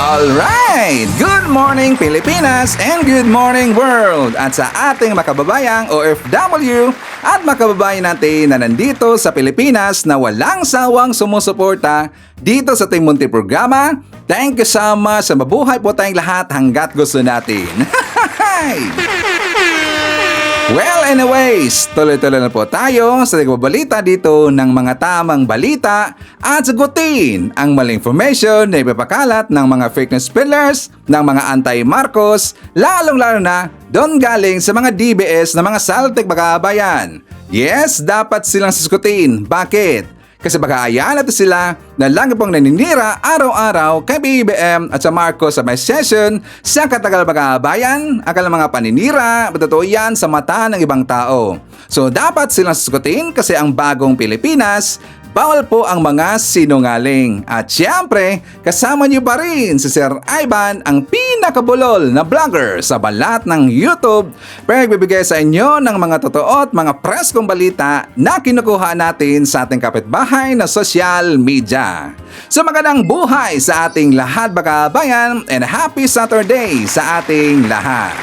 Alright! Good morning Pilipinas and good morning world! At sa ating makababayang OFW at makababayan natin na nandito sa Pilipinas na walang sawang sumusuporta dito sa ating munting programa, thank you so much sa mabuhay po tayong lahat hanggat gusto natin. Well, anyways, tuloy-tuloy na po tayo sa nagbabalita dito ng mga tamang balita at sagutin ang maling information na ipapakalat ng mga fake news peddlers, ng mga anti-Marcos, lalong-lalo na doon galing sa mga DBS na mga saltik bakabayan. Yes, dapat silang sasgutin. Bakit? Kasi baka ayan natin sila na lagi pong naninira araw-araw kay BBM at sa Marcos sa may session sa katagal bakabayan, akala mga paninira, totoo yan sa mata ng ibang tao. So dapat silang sasgutin kasi ang bagong Pilipinas, bawal po ang mga sinungaling. At syempre, kasama niyo pa rin si Sir Ivan, ang pinakabulol na vlogger sa balat ng YouTube, pero nagbibigay sa inyo ng mga totoo at mga preskong balita na kinukuha natin sa ating kapitbahay na social media. So magandang buhay sa ating lahat bakabayan and happy Saturday sa ating lahat.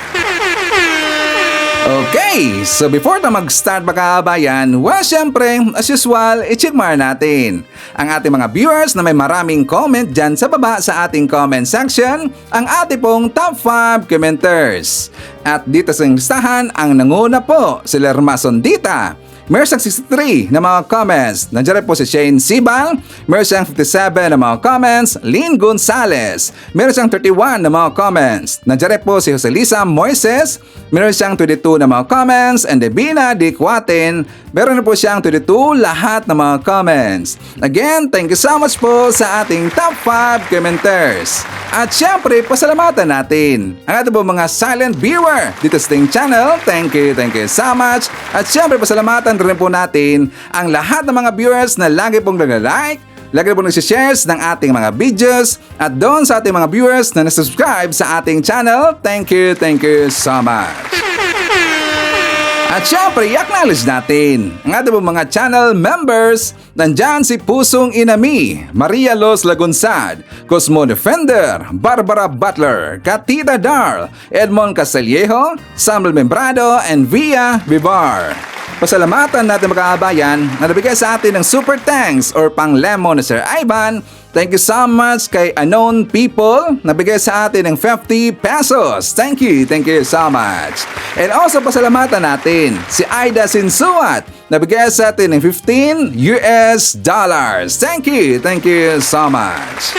Okay, so before na mag-start bakabayan, well syempre, as usual, i-check muna natin ang ating mga viewers na may maraming comment dyan sa baba sa ating comment section, ang ating pong top 5 commenters. At dito sa listahan, ang nanguna po si Lerma Sondita. Meron siyang 63 na mga comments. Nandiyan po si Shane Sibal. Meron siyang 57 na mga comments. Lynn Gonzalez. Meron siyang 31 na mga comments. Nandiyan po si Joselisa Moises. Meron siyang 22 na mga comments. And Devina Dicuatin. Meron na po siyang 22 lahat na mga comments. Again, thank you so much po sa ating top 5 commenters. At syempre, pasalamatan natin ang ating po mga silent viewer dito sa ating channel. Thank you so much. At syempre, pasalamatan rin po natin ang lahat ng mga viewers na lagi pong nag-like, lagi pong nagsishare ng ating mga videos, at doon sa ating mga viewers na nasubscribe sa ating channel, thank you so much. At syempre, i-acknowledge natin ang ating mga channel members. Nandyan si Pusong Inami, Maria Los Lagunsad, Cosmo Defender, Barbara Butler, Katita Darl, Edmond Castillejo, Samuel Membrado, and Via Vivar. Pasalamatan natin makakabayan na nabigay sa atin ng super thanks or pang lemon na Sir Ivan. Thank you so much kay Unknown People, nabigay sa atin ng 50 pesos. Thank you so much. And also pasalamatan natin si Aida Sinsuat, nabigay sa atin ng $15. Thank you so much.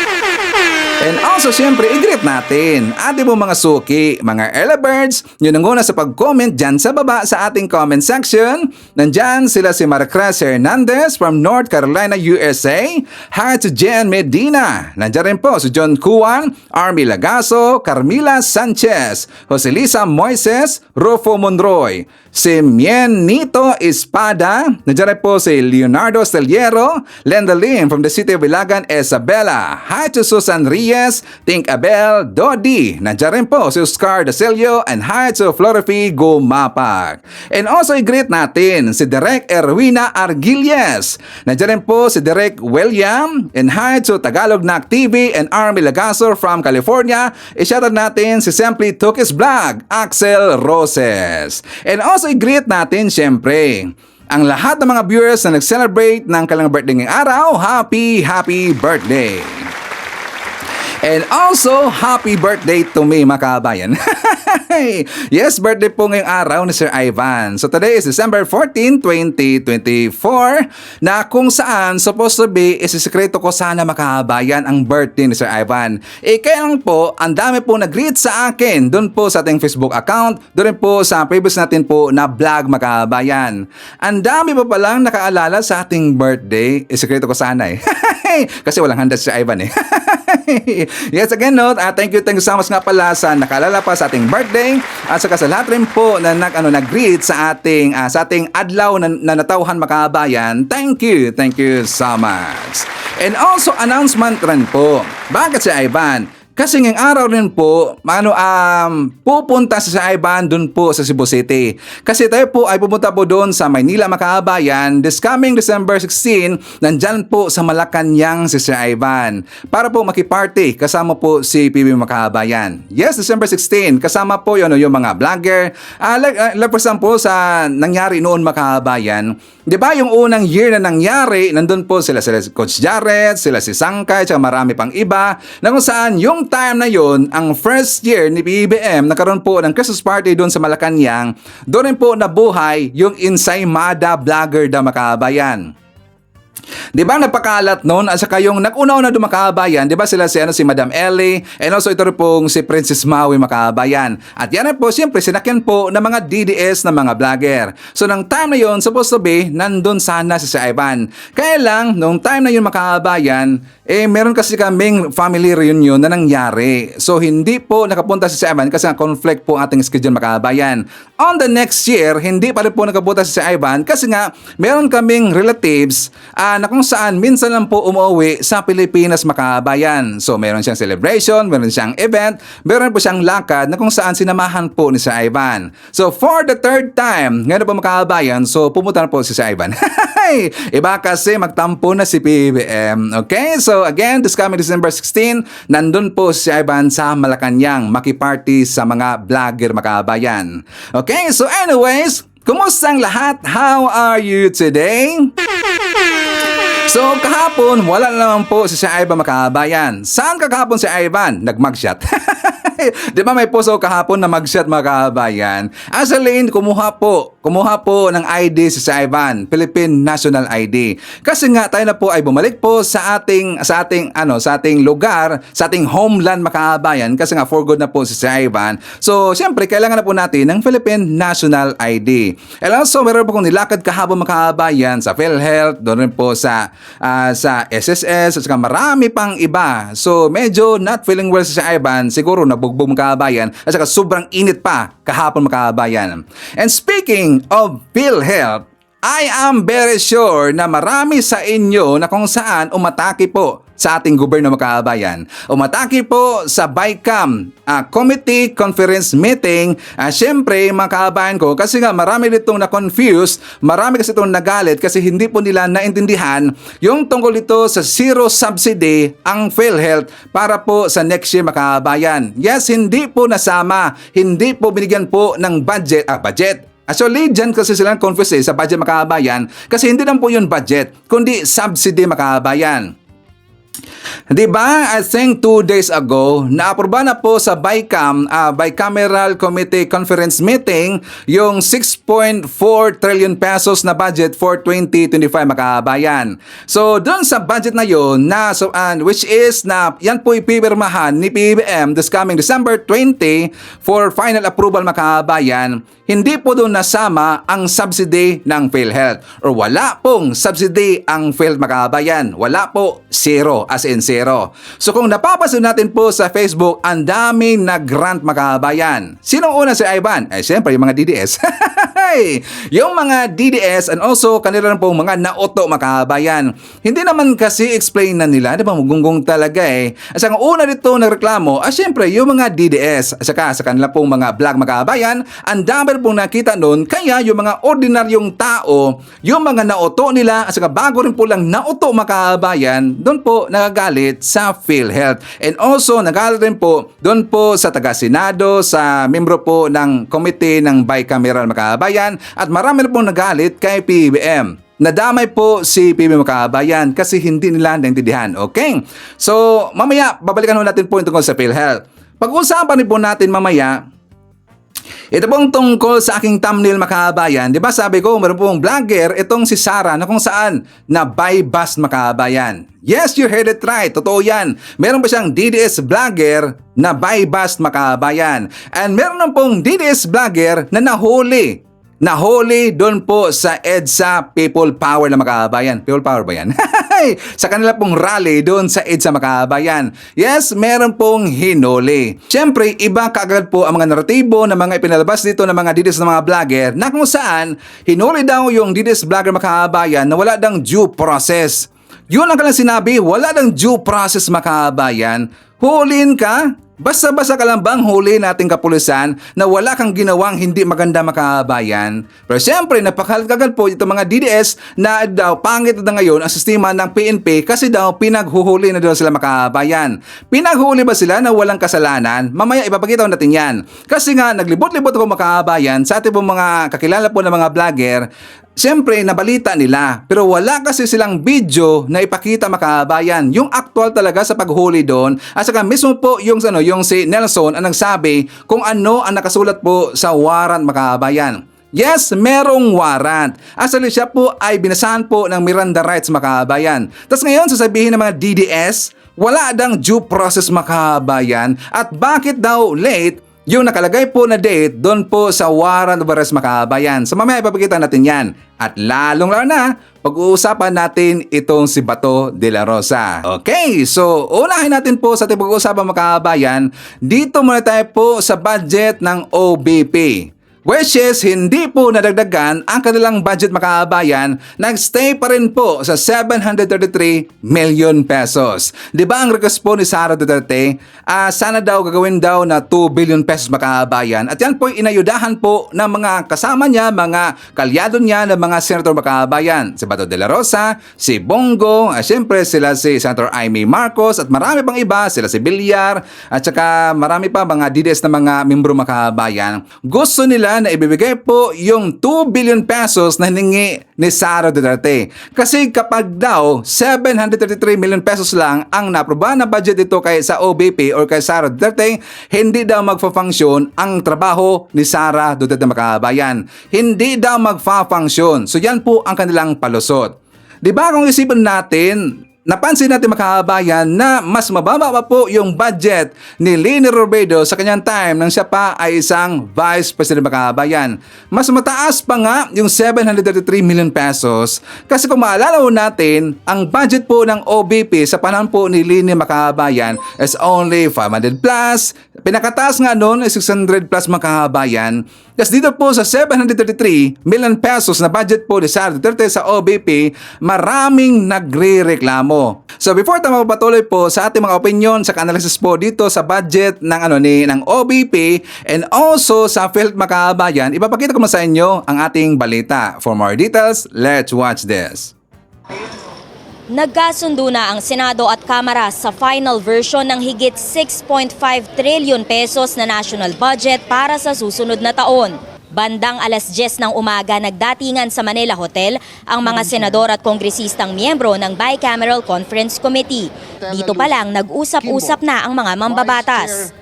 And also, syempre, i-greet natin ating po mga suki, mga early birds, yun ang una sa pag-comment dyan sa baba sa ating comment section. Nandyan sila si Maricruz Hernandez from North Carolina, USA. Hi to Jen Medina. Nandyan rin po si John Cuan, Army Lagaso, Carmila Sanchez, Joselisa Moises, Rufo Monroy, si Mien Nito Espada. Nandyan rin po si Leonardo Steliero, Lenda Lim from the city of Ilagan, Isabela. Hi to Susan Reyes, Think Abel, Dodi. Nandiyan rin po si Oscar Dacelio, and hi to Florifi Gumapag. And also i-greet natin si Direk Erwina Argilles. Nandiyan rin po si Direk William, and hi to Tagalog Nak TV and Army Lagasor from California. I-shoutout natin si Simply Tukis Vlog, Axel Roses. And also i-greet natin syempre ang lahat ng mga viewers na nag-celebrate ng kanilang birthday ngayong araw. Happy birthday! And also, happy birthday to me, mga kabayan. Yes, birthday po ngayong araw ni Sir Ivan. So today is December 14, 2024, na kung saan supposed to be isisikreto ko sana, mga kabayan, ang birthday ni Sir Ivan. Kaya lang po, ang dami po nag-greet sa akin doon po sa ating Facebook account, doon po sa previous natin po na vlog, mga kabayan. Ang dami pa palang nakaalala sa ating birthday. Isikreto ko sana kasi walang handa si Sir Ivan Yes, again, thank you so much nga pala sa nakalala pa sa ating birthday at saka sa lahat rin po na nag-greet sa ating adlaw na natauhan, makabayan. Thank you so much. And also announcement rin po. Bakit si Ivan? Kasi ngayong araw rin po, pupunta sa Ivan dun po sa Cebu City. Kasi tayo po ay pupunta po doon sa Maynila mga kababayan this coming December 16, nandyan po sa Malacanang si Sir Ivan para po makiparty kasama po si PB mga kababayan. Yes, December 16, kasama po yun, yung mga vlogger. Like for example, sa nangyari noon mga kababayan, di ba yung unang year na nangyari, nandun po sila Coach Jared, sila si Sangkay, at marami pang iba, na kung saan yung time na yon, ang first year ni BBM, nagkaroon po ng Christmas party doon sa Malacanang, doon rin po nabuhay yung Ensaymada vlogger na makabayan. Di ba napakalat noon at saka yung nag-una-una doon makabayan, di ba sila si Madam Ellie and also ito rin pong si Princess Maui makabayan. At yan po siyempre sinakyan po ng mga DDS na mga vlogger. So nang time na yon, supposed to be nandun sana si Sir Ivan. Kaya lang nung time na yun makabayan, meron kasi kaming family reunion na nangyari. So hindi po nakapunta si Sir Ivan kasi conflict po ating schedule makabayan. On the next year, hindi pa rin po nakapunta si Sir Ivan kasi nga meron kaming relatives na kung saan minsan lang po umuwi sa Pilipinas makabayan. So meron siyang celebration, meron siyang event, meron po siyang lakad na kung saan sinamahan po ni Sir Ivan. So for the third time, ngayon po makabayan, so pumunta na po si Sir Ivan. Iba kasi magtampo na si PBM. Okay, so again, this coming December 16, nandun po si Ivan sa Malacanang makiparty sa mga vlogger makabayan. Okay, so anyways, kumusta ang lahat? How are you today? So kahapon, wala na naman po si Ivan makabayan. Saan ka kahapon si Ivan? Nag-mugshot. Di ba may post kahapon na mugshot mga kabayan? Actually, kumuha po ng ID si Ivan, Philippine National ID. Kasi nga tayo na po ay bumalik po sa ating lugar, sa ating homeland mga kabayan kasi nga for good na po si Ivan. So, siyempre kailangan na po natin ng Philippine National ID. And also, meron po kong nilakad kahapon mga kabayan sa PhilHealth, doon rin po sa SSS, at saka marami pang iba. So, medyo not feeling well si Ivan, siguro nabugbog mga kabayan, at saka sobrang init pa kahapon mga kabayan. And speaking of PhilHealth, I am very sure na marami sa inyo na kung saan umatake po sa ating gobyerno mga kabayan. Umatake po sa BICAM Committee Conference Meeting. Siyempre mga kabayan ko, kasi nga marami ditong na-confuse, marami kasi itong nagalit kasi hindi po nila naintindihan yung tungkol ito sa zero subsidy ang PhilHealth para po sa next year mga kabayan. Yes, hindi po nasama, hindi po binigyan po ng budget. Actually, dyan kasi sila confuse sa budget mga kabayan kasi hindi lang po yun budget, kundi subsidy mga kabayan. Diba? I think 2 days ago, na-aproba na po sa Bicameral Committee Conference Meeting yung 6.4 trillion pesos na budget for 2025 makabayan. So, doon sa budget na yun, which is yan po ipipirmahan ni PBM this coming December 20 for final approval makabayan, hindi po doon nasama ang subsidy ng PhilHealth or wala pong subsidy ang PhilHealth makabayan. Wala po, zero, as in zero. So kung napapansin natin po sa Facebook, ang daming nag-grant makabayan. Sinong una si Ivan? Siyempre yung mga DDS. Yung mga DDS and also kanila rin pong mga nauto makabayan. Hindi naman kasi explain na nila, di ba, mugunggong talaga At saka una dito nagreklamo, siyempre yung mga DDS, at saka sa kanila pong mga vlog makabayan, ang dami pong nakita noon, kaya yung mga ordinaryong tao, yung mga nauto nila, at saka bago rin po lang nauto makabayan, doon po nagagalit sa PhilHealth. And also, nagalit rin po doon po sa taga-senado, sa membro po ng komite ng bicameral makabayan, at marami rin pong nagalit kay PBM. Nadamay po si PBM makabayan kasi hindi nila naintindihan. Okay? So, mamaya, babalikan natin po yung tungkol sa PhilHealth. Pag-usapan rin po natin mamaya, ito pong tungkol sa aking thumbnail makabayan. Di ba sabi ko, meron pong vlogger, itong si Sarah, na kung saan na buy bus makabayan. Yes, you heard it right. Totoo yan. Meron pa siyang DDS vlogger na buy bus makabayan. And meron na pong DDS vlogger na nahuli doon po sa EDSA People Power na makabayan. People Power ba yan? Sa kanila pong rally doon sa EDSA makabayan. Yes, meron pong hinuli. Siyempre, iba kaagad po ang mga naratibo na mga ipinalabas dito ng mga DDS na mga vlogger na kung saan hinuli daw yung DDS vlogger makabayan na wala dang due process. Yun ang kanilang sinabi, wala dang due process makabayan. Huliin ka? Basta-basta ka lang bang huli nating kapulisan na wala kang ginawang hindi maganda makabayan? Pero siyempre, napakahalaga po itong mga DDS na daw pangit na ngayon ang sistema ng PNP kasi daw pinaghuhuli na daw sila makabayan. Pinaghuli ba sila na walang kasalanan? Mamaya ipapakita natin yan. Kasi nga, naglibot-libot ako makabayan sa ating pong mga kakilala po ng mga vlogger. Siyempre, nabalita nila, pero wala kasi silang video na ipakita makabayan. Yung actual talaga sa paghuli doon, at saka mismo po yung si Nelson ang nagsabi kung ano ang nakasulat po sa warrant makabayan. Yes, merong warrant. Actually, siya po ay binasahan po ng Miranda rights makabayan. Tapos ngayon, sasabihin ng mga DDS, wala dang due process makabayan at bakit daw late yung nakalagay po na date doon po sa warrant of arrest makabayan. So mamaya ipapakita natin yan. At lalong-lalo na, pag-uusapan natin itong si Bato de la Rosa. Okay, so unahin natin po sa ating pag-uusapan makabayan. Dito muna tayo po sa budget ng OBP. Which is, hindi po nadagdagan ang kanilang budget makabayan, nagstay pa rin po sa 733 million pesos. Di ba ang request po ni Sara Duterte, sana daw gagawin daw na 2 billion pesos makabayan. At yan po inayudahan po ng mga kasama niya, mga kalyado niya ng mga senator makabayan. Si Bato de la Rosa, si Bongo, siyempre sila si Senator Amy Marcos at marami pang iba, sila si Villar, at saka marami pa mga DDS na mga membro makabayan. Gusto nila na ibibigay po yung 2 billion pesos na hiningi ni Sara Duterte. Kasi kapag daw 733 million pesos lang ang naprobahan na budget dito kay sa OBP or kay Sara Duterte, hindi daw magfa-function ang trabaho ni Sara Duterte makabayan. Hindi daw magfa-function. So yan po ang kanilang palusot. Di ba kung isipin natin, napansin natin makabayan na mas mababa pa po yung budget ni Leni Robredo sa kanyang time nang siya pa ay isang Vice President makabayan. Mas mataas pa nga yung 733 million pesos kasi kung maalala po natin, ang budget po ng OBP sa panahon po ni Leni makabayan is only 500 plus. Pinakataas nga noon ay 600 plus makabayan. Kasi dito po sa 733 million pesos na budget po ni Sara Duterte sa OBP, maraming nagre-reklamo. So before tayo magpatuloy po sa ating mga opinion sa analysis po dito sa budget ng ng OBP and also sa Philip makabayan, ipapakita ko sa inyo ang ating balita. For more details, let's watch this. Nagkasundo na ang Senado at Kamara sa final version ng higit 6.5 trillion pesos na national budget para sa susunod na taon. Bandang alas 10 ng umaga nagdatingan sa Manila Hotel ang mga senador at kongresistang miyembro ng Bicameral Conference Committee. Dito pa lang nag-usap-usap na ang mga mambabatas.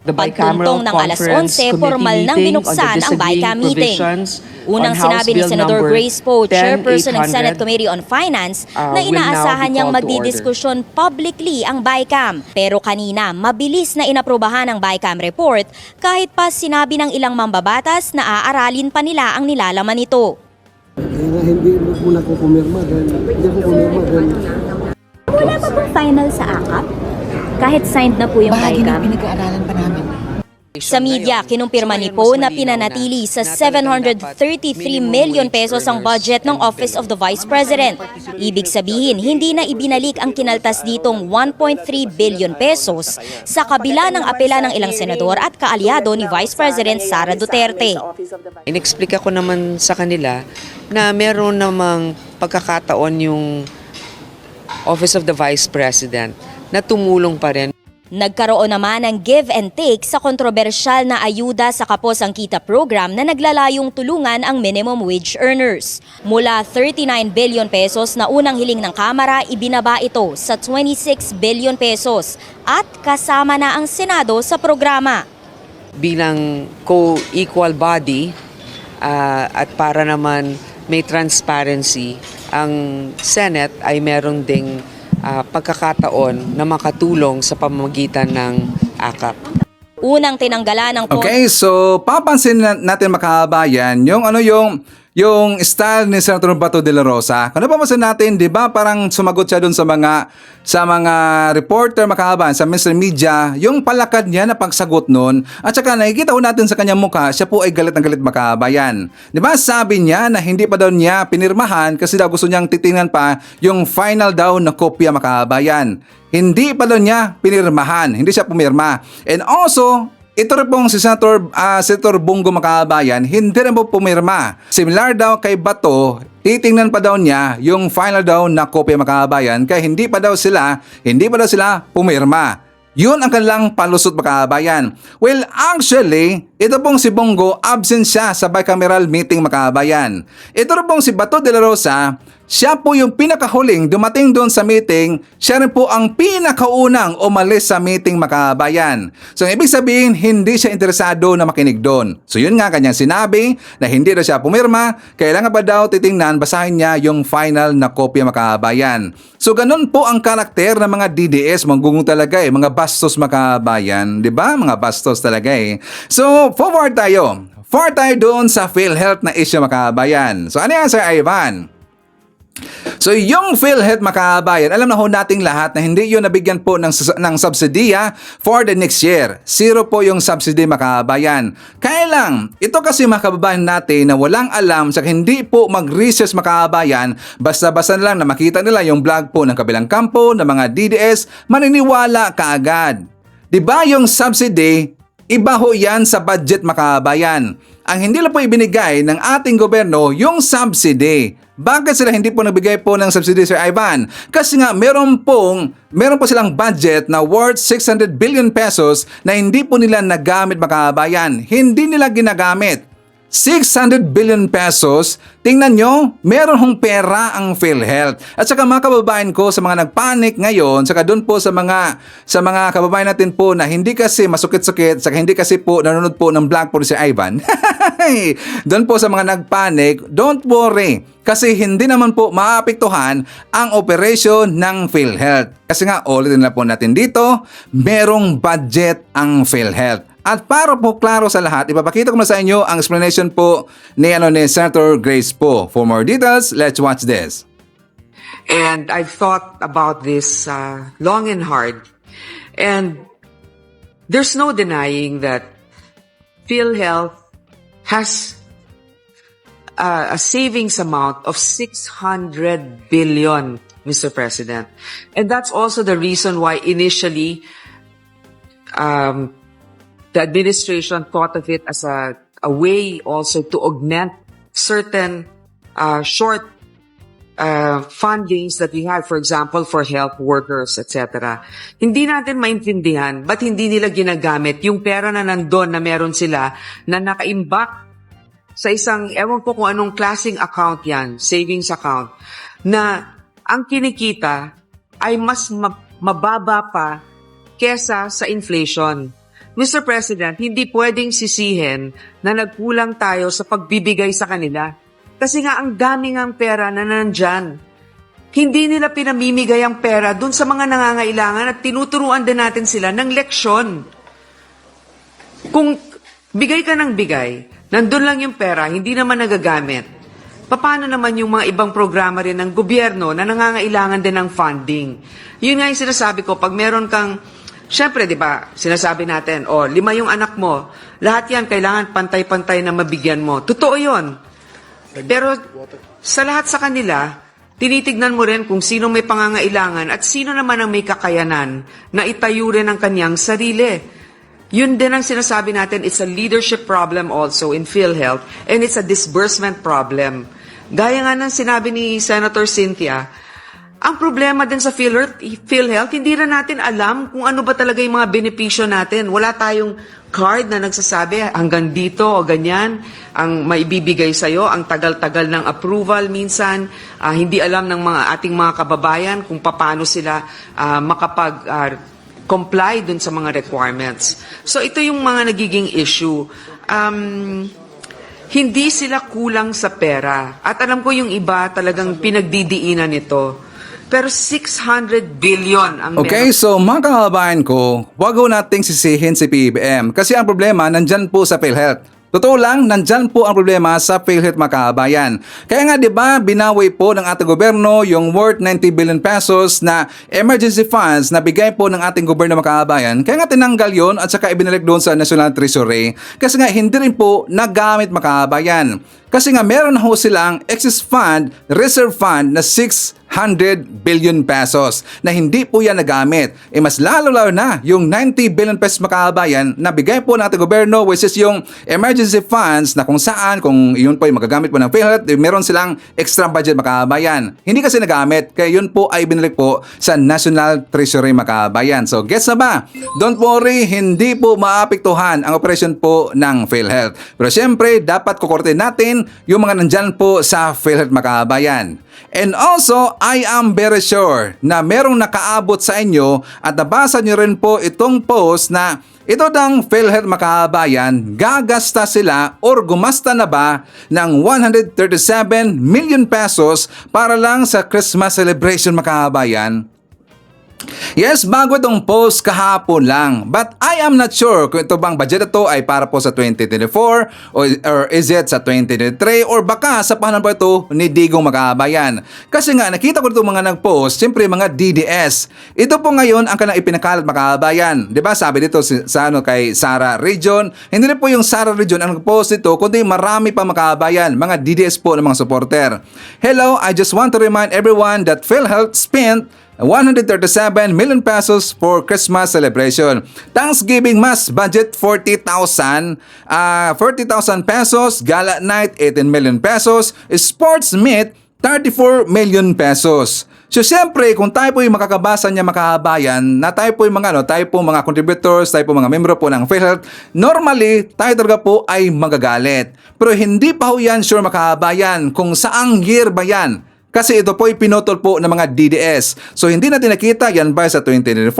Pagtuntong ng alas 11, formal nang binuksan ang BICAM meeting. Unang sinabi ni Senador Grace Poe, chairperson ng Senate Committee on Finance, na inaasahan niyang magdidiskusyon publicly ang BICAM. Pero kanina, mabilis na inaprubahan ang BICAM report kahit pa sinabi ng ilang mambabatas na aaralin pa nila ang nilalaman nito. Hindi muna ko pumirma dahil hindi ko pumirma dahil Wala pa pong final sa AKAP? Kahit signed na po yung bahagi ng BICAM? pinag-aaralan pa namin. Sa media, kinumpirma ni Poe na pinanatili sa 733 million pesos ang budget ng Office of the Vice President. Ibig sabihin, hindi na ibinalik ang kinaltas ditong 1.3 billion pesos sa kabila ng apela ng ilang senador at kaalyado ni Vice President Sara Duterte. Inexplika ko naman sa kanila na meron namang pagkakataon yung Office of the Vice President na tumulong pa rin. Nagkaroon naman ng give and take sa kontrobersyal na ayuda sa Kapos ang Kita program na naglalayong tulungan ang minimum wage earners. Mula 39 billion pesos na unang hiling ng Kamara, ibinaba ito sa 26 billion pesos at kasama na ang Senado sa programa. Bilang co-equal body at para naman may transparency, ang Senate ay meron ding pagkakataon na makatulong sa pamamagitan ng AKAP. Unang tinanggalan ng Okay, so papansin natin makabayan yung yung style ni Senator Bato de la Rosa. Kung napapansin natin, di ba parang sumagot siya dun sa mga reporter makahaban, sa mainstream media, yung palakad niya na pagsagot nun, at saka nakikita ko natin sa kanyang mukha, siya po ay galit na galit makahabayan. Di ba sabi niya na hindi pa daw niya pinirmahan kasi daw gusto niyang titingnan pa yung final daw na kopya makahabayan. Hindi pa daw niya pinirmahan, hindi siya pumirma. And also, ito rin pong si Senator Bongo Makabayan, hindi rin po pumirma. Similar daw kay Bato, titingnan pa daw niya yung final daw na kopya Makabayan kaya hindi pa daw sila pumirma. Yun ang kanilang palusot Makabayan. Well, actually, ito pong si Bongo, absent siya sa bicameral meeting Makabayan. Ito rin pong si Bato de la Rosa, siya po yung pinakahuling dumating doon sa meeting, siya rin po ang pinakaunang umalis sa meeting Makabayan. So, ibig sabihin, hindi siya interesado na makinig doon. So, yun nga kanyang sinabi na hindi na siya pumirma, kailangan pa daw titingnan, basahin niya yung final na kopya Makabayan. So, ganun po ang karakter ng mga DDS, manggugong talaga mga bastos Makabayan, di ba? Mga bastos talaga So, forward tayo doon sa PhilHealth na issue Makabayan. So, ano yan, Sir Ivan? So yung PhilHealth Makabayan, alam na ho nating lahat na hindi yun nabigyan po ng subsidiya for the next year. Zero po yung subsidy Makabayan. Kaya lang, ito kasi makababayan natin na walang alam sa hindi po mag-research Makabayan, basta-basta na lang na makita nila yung vlog po ng kabilang kampo ng mga DDS, maniniwala kaagad. Diba yung subsidy, iba ho yan sa budget Makabayan. Ang hindi lang po ibinigay ng ating gobyerno yung subsidy. Bakit sila hindi po nagbigay po ng subsidy, Sir Ivan? Kasi nga meron po silang budget na worth 600 billion pesos na hindi po nila nagamit Makabayan. Hindi nila ginagamit. 600 billion pesos, tingnan nyo, meron hong pera ang PhilHealth. At saka mga kababayan ko sa mga nagpanik ngayon, saka doon po sa mga kababayan natin po na hindi kasi masukit-sukit, saka hindi kasi po nanonood po ng vlog po si Ivan. Doon po sa mga nagpanik, don't worry. Kasi hindi naman po maapektuhan ang operation ng PhilHealth. Kasi nga, ulitin na po natin dito, merong budget ang PhilHealth. At para po klaro sa lahat, ipapakita ko na sa inyo ang explanation po ni Senator Grace po. For more details, let's watch this. And I've thought about this long and hard. And there's no denying that PhilHealth has a savings amount of 600 billion, Mr. President. And that's also the reason why initially the administration thought of it as a way also to augment certain short fundings that we have, for example, for health workers, etc. Hindi natin maintindihan ba't hindi nila ginagamit yung pera na nandun na meron sila na nakaimbak sa isang, ewan ko kung anong klaseng account yan, savings account, na ang kinikita ay mas mababa pa kesa sa inflation. Mr. President, hindi pwedeng sisihin na nagkulang tayo sa pagbibigay sa kanila. Kasi nga ang daming ang pera na nandyan. Hindi nila pinamimigay ang pera dun sa mga nangangailangan at tinuturuan din natin sila ng leksyon. Kung bigay ka ng bigay, nandun lang yung pera, hindi naman nagagamit. Paano naman yung mga ibang programa rin ng gobyerno na nangangailangan din ng funding? Yun nga yung sinasabi ko, pag meron kang siyempre, di ba, sinasabi natin, 5 yung anak mo, lahat yan kailangan pantay-pantay na mabigyan mo. Totoo yun. Pero sa lahat sa kanila, tinitignan mo rin kung sino may pangangailangan at sino naman ang may kakayanan na itayo rin ang kanyang sarili. Yun din ang sinasabi natin, it's a leadership problem also in PhilHealth and it's a disbursement problem. Gaya nga ng sinabi ni Senator Cynthia, ang problema din sa PhilHealth, hindi rin natin alam kung ano ba talaga yung mga benepisyo natin. Wala tayong card na nagsasabi hanggang dito o ganyan ang maibibigay sa'yo, ang tagal-tagal ng approval minsan, hindi alam ng ating mga kababayan kung paano sila makapag-comply dun sa mga requirements. So ito yung mga nagiging issue. Hindi sila kulang sa pera. At alam ko yung iba talagang pinagdidiinan nito. Pero 600 billion ang Okay, so mga kababayan ko, wag ho nating sisihin si PBM kasi ang problema nandyan po sa PhilHealth. Totoo lang, nandyan po ang problema sa PhilHealth mga kababayan. Kaya nga 'di ba, binawi po ng ating gobyerno yung worth 90 billion pesos na emergency funds na bigay po ng ating gobyerno mga kababayan. Kaya nga tinanggal yon at saka ibinalik doon sa National Treasury kasi nga hindi rin po nagamit mga kababayan. Kasi nga meron na ho silang excess fund, reserve fund na 600 billion pesos na hindi po yan nagamit. Mas lalo na yung 90 billion pesos mga kababayan na bigay po ng ating gobyerno, which is yung emergency funds na kung saan, kung yun po yung magagamit po ng PhilHealth, meron silang extra budget mga kababayan. Hindi kasi nagamit, kaya yun po ay binalik po sa National Treasury mga kababayan. So gets na ba? Don't worry, hindi po maapektuhan ang operation po ng PhilHealth. Pero syempre, dapat kukorte natin yung mga nandyan po sa PhilHealth mga kababayan. And also, I am very sure na merong nakaabot sa inyo at nabasa nyo rin po itong post na ito ng PhilHealth mga kababayan, gagasta sila or gumasta na ba ng 137 million pesos para lang sa Christmas celebration mga kababayan? Yes, bago itong post kahapon lang. But I am not sure kung ito bang budget ito ay para po sa 2024 or is it sa 2023 or baka sa panahon po ito ni Digong Magabayan. Kasi nga nakita ko itong mga nag-post, siyempre mga DDS. Ito po ngayon ang kanang ipinakalat Magabayan. 'Di ba? Sabi dito sa kay Sara Region, hindi rin po yung Sara Region ang nag-post ito, kundi marami pa Magabayan, mga DDS po ng mga supporter. Hello, I just want to remind everyone that PhilHealth spent 137 million pesos for Christmas celebration. Thanksgiving mass budget 40,000 pesos, gala night 18 million pesos, sports meet 34 million pesos. So siyempre, kung tayo po yung makakabasa niya makahabayan, na tayo po yung tayo po mga contributors, tayo po mga membro po ng PhilHealth, normally, tayo talaga po ay magagalit. Pero hindi pa ho yan sure makahabayan kung saang year ba yan. Kasi ito po ay pinutol po ng mga DDS. So hindi natin nakita yan ba sa 2024,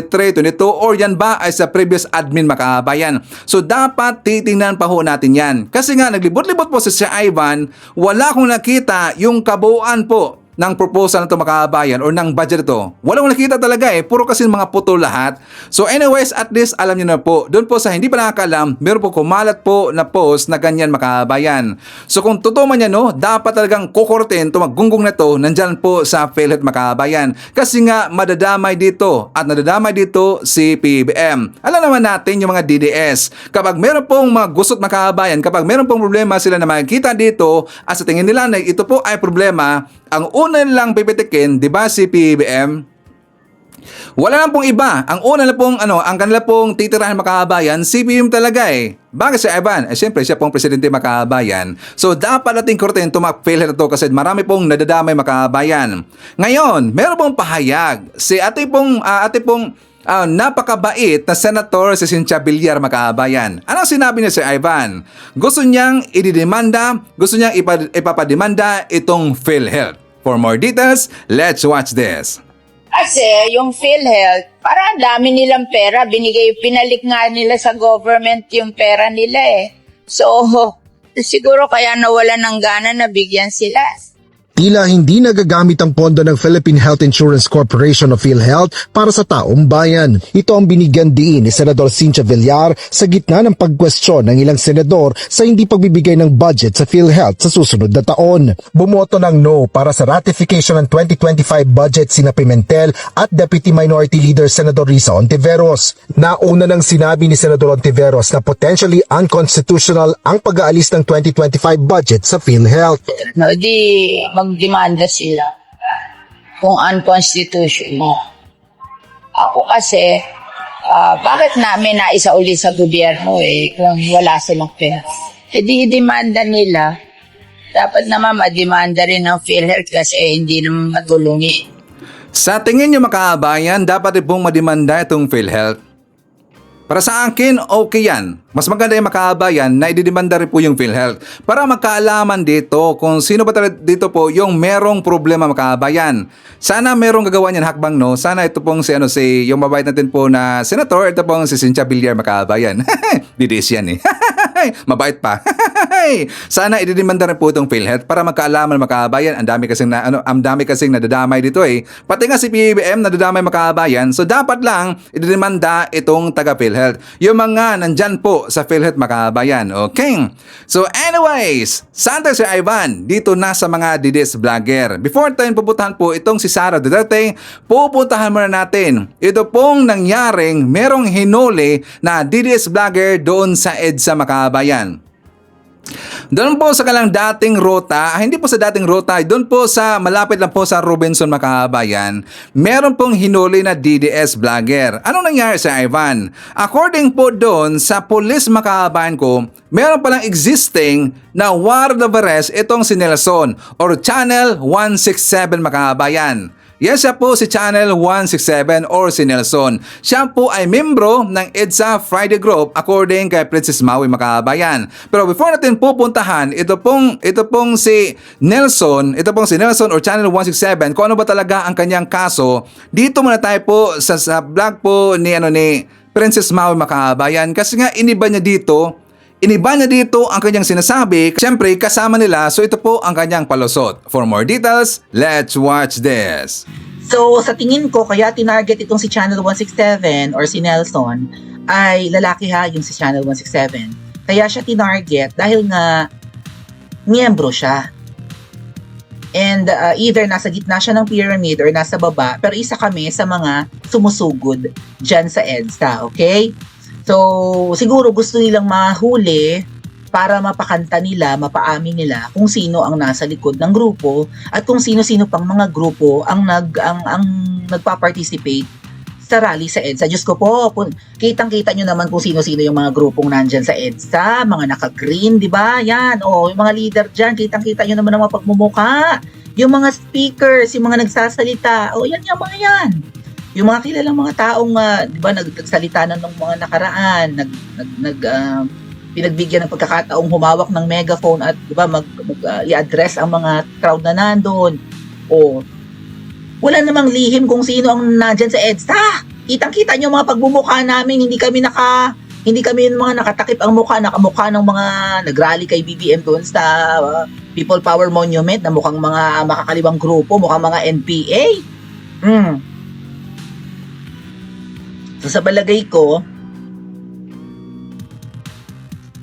23, 22 or yan ba ay sa previous admin makabayan. So dapat titingnan pa ho natin yan. Kasi nga naglibot-libot po si Sir Ivan, wala akong nakita yung kabuuan po ng proposal na ito makabayan or ng budget ito. Walang nakita talaga puro kasi mga putol lahat. So anyways, at least alam nyo na po, doon po sa hindi pa nakakalam, meron po kumalat po na post na ganyan makabayan. So kung totoo man yan, dapat talagang kukorten ito, maggunggong na ito, nandyan po sa PhilHealth makabayan. Kasi nga madadamay dito at nadadamay dito si PBM. Alam naman natin yung mga DDS. Kapag meron pong mga gusot makabayan, kapag meron pong problema sila na makikita dito at sa tingin nila na ito po ay problema, ang una nilang pipitikin, di ba si PBM? Wala lang pong iba. Ang una na pong, ang kanila pong titirahan makabayan, si PBM talaga Bakit si Ivan? Siyempre, siya pong presidente makabayan. So, dapat natin korten tumak-PhilHealth na to kasi marami pong nadadamay makabayan. Ngayon, meron pong pahayag. Si ate pong napakabait na senator si Cynthia Villar makabayan. Anong sinabi niya si Ivan? Gusto niyang ididemanda, gusto niyang ipapademanda itong PhilHealth. For more details, let's watch this. Kasi yung PhilHealth, parang ang dami nilang pera, pinalik nga nila sa government yung pera nila So, siguro kaya nawalan ng gana na bigyan sila. Tila hindi nagagamit ang pondo ng Philippine Health Insurance Corporation o PhilHealth para sa taong bayan. Ito ang binigyan diin ni Senador Cynthia Villar sa gitna ng pagkwestiyon ng ilang senador sa hindi pagbibigay ng budget sa PhilHealth sa susunod na taon. Bumoto ng no para sa ratification ng 2025 budget sina Pimentel at Deputy Minority Leader Senador Risa Ontiveros. Nauna nang sinabi ni Senador Ontiveros na potentially unconstitutional ang pag-aalis ng 2025 budget sa PhilHealth. No, magdemanda sila kung unconstitutional. Ako kasi, bakit namin naisauli sa gobyerno kung wala silang pera? Di-demanda nila. Dapat naman mademanda rin ng PhilHealth kasi hindi naman matulungi. Sa tingin niyo makabayan, dapat rin pong mademanda itong PhilHealth. Para sa akin, okay yan. Mas maganda yung makabayan na ididemanda rin po yung PhilHealth para magkaalaman dito kung sino ba talaga dito po yung merong problema makabayan. Sana merong gagawa niyan hakbang Sana ito pong si yung mabait natin po na senator, ito pong si Cynthia Villar makabayan. Didis yan Mabait pa. Sana ididimanda rin po itong PhilHealth para magkaalaman mga kabayan. Ang dami kasing nadadamay dito eh. Pati nga si PBBM nadadamay mga kabayan. So dapat lang ididimanda itong taga PhilHealth. Yung mga nandyan po sa PhilHealth mga kabayan. Okay? So anyways, Santa Sir Ivan dito na sa mga DDS vlogger. Before tayo pupuntahan po itong si Sara Duterte, pupuntahan muna natin. Ito pong nangyaring merong hinuli na DDS vlogger doon sa EDSA mga kabayan. Doon po sa kalang dating ruta, hindi po sa dating ruta, doon po sa malapit lang po sa Robinson mga kabayan, meron pong hinuli na DDS vlogger. Anong nangyari sa Ivan? According po doon sa police mga kabayan ko, meron palang existing na warrant of arrest itong si Nelson or Channel 167 mga kabayan. Yes, siya po si Channel 167 or si Nelson. Siya po ay membro ng EDSA Friday Group according kay Princess Maui mga kabayan. Pero before natin pupuntahan, ito pong si Nelson or Channel 167, kung ano ba talaga ang kanyang kaso, dito muna tayo po sa vlog po ni Princess Maui mga kabayan. Kasi nga iniba niya dito ang kanyang sinasabi. Siyempre, kasama nila. So ito po ang kanyang palusot. For more details, let's watch this. So, sa tingin ko, kaya tinarget itong si Channel 167 or si Nelson ay lalaki yung si Channel 167. Kaya siya tinarget dahil nga miyembro siya. And either nasa gitna siya ng pyramid or nasa baba, pero isa kami sa mga sumusugod dyan sa EDSA, okay? So, siguro gusto nilang mahuli para mapakanta nila, mapaamin nila kung sino ang nasa likod ng grupo at kung sino-sino pang mga grupo ang nagpa-participate sa rally sa EDSA. Diyos ko po, kitang-kita nyo naman kung sino-sino yung mga grupong nandyan sa EDSA, mga naka-green, di ba? Yan, yung mga leader dyan, kitang-kita nyo naman ang mga pagmumuka, yung mga speakers, yung mga nagsasalita, yan yung mga yan. Yung mga kilalang mga taong, di ba, nagsalita na ng mga nakaraan, pinagbigyan ng pagkakataong humawak ng megaphone at, di ba, i-address ang mga crowd na nandun. Wala namang lihim kung sino ang nandyan sa EDSA. Kitang-kita nyo mga pagbumukha namin, hindi kami yung mga nakatakip ang mukha, nakamukha ng mga nagrally kay BBM doon sa People Power Monument na mukhang mga makakaliwang grupo, mukhang mga NPA. So sa balagay ko,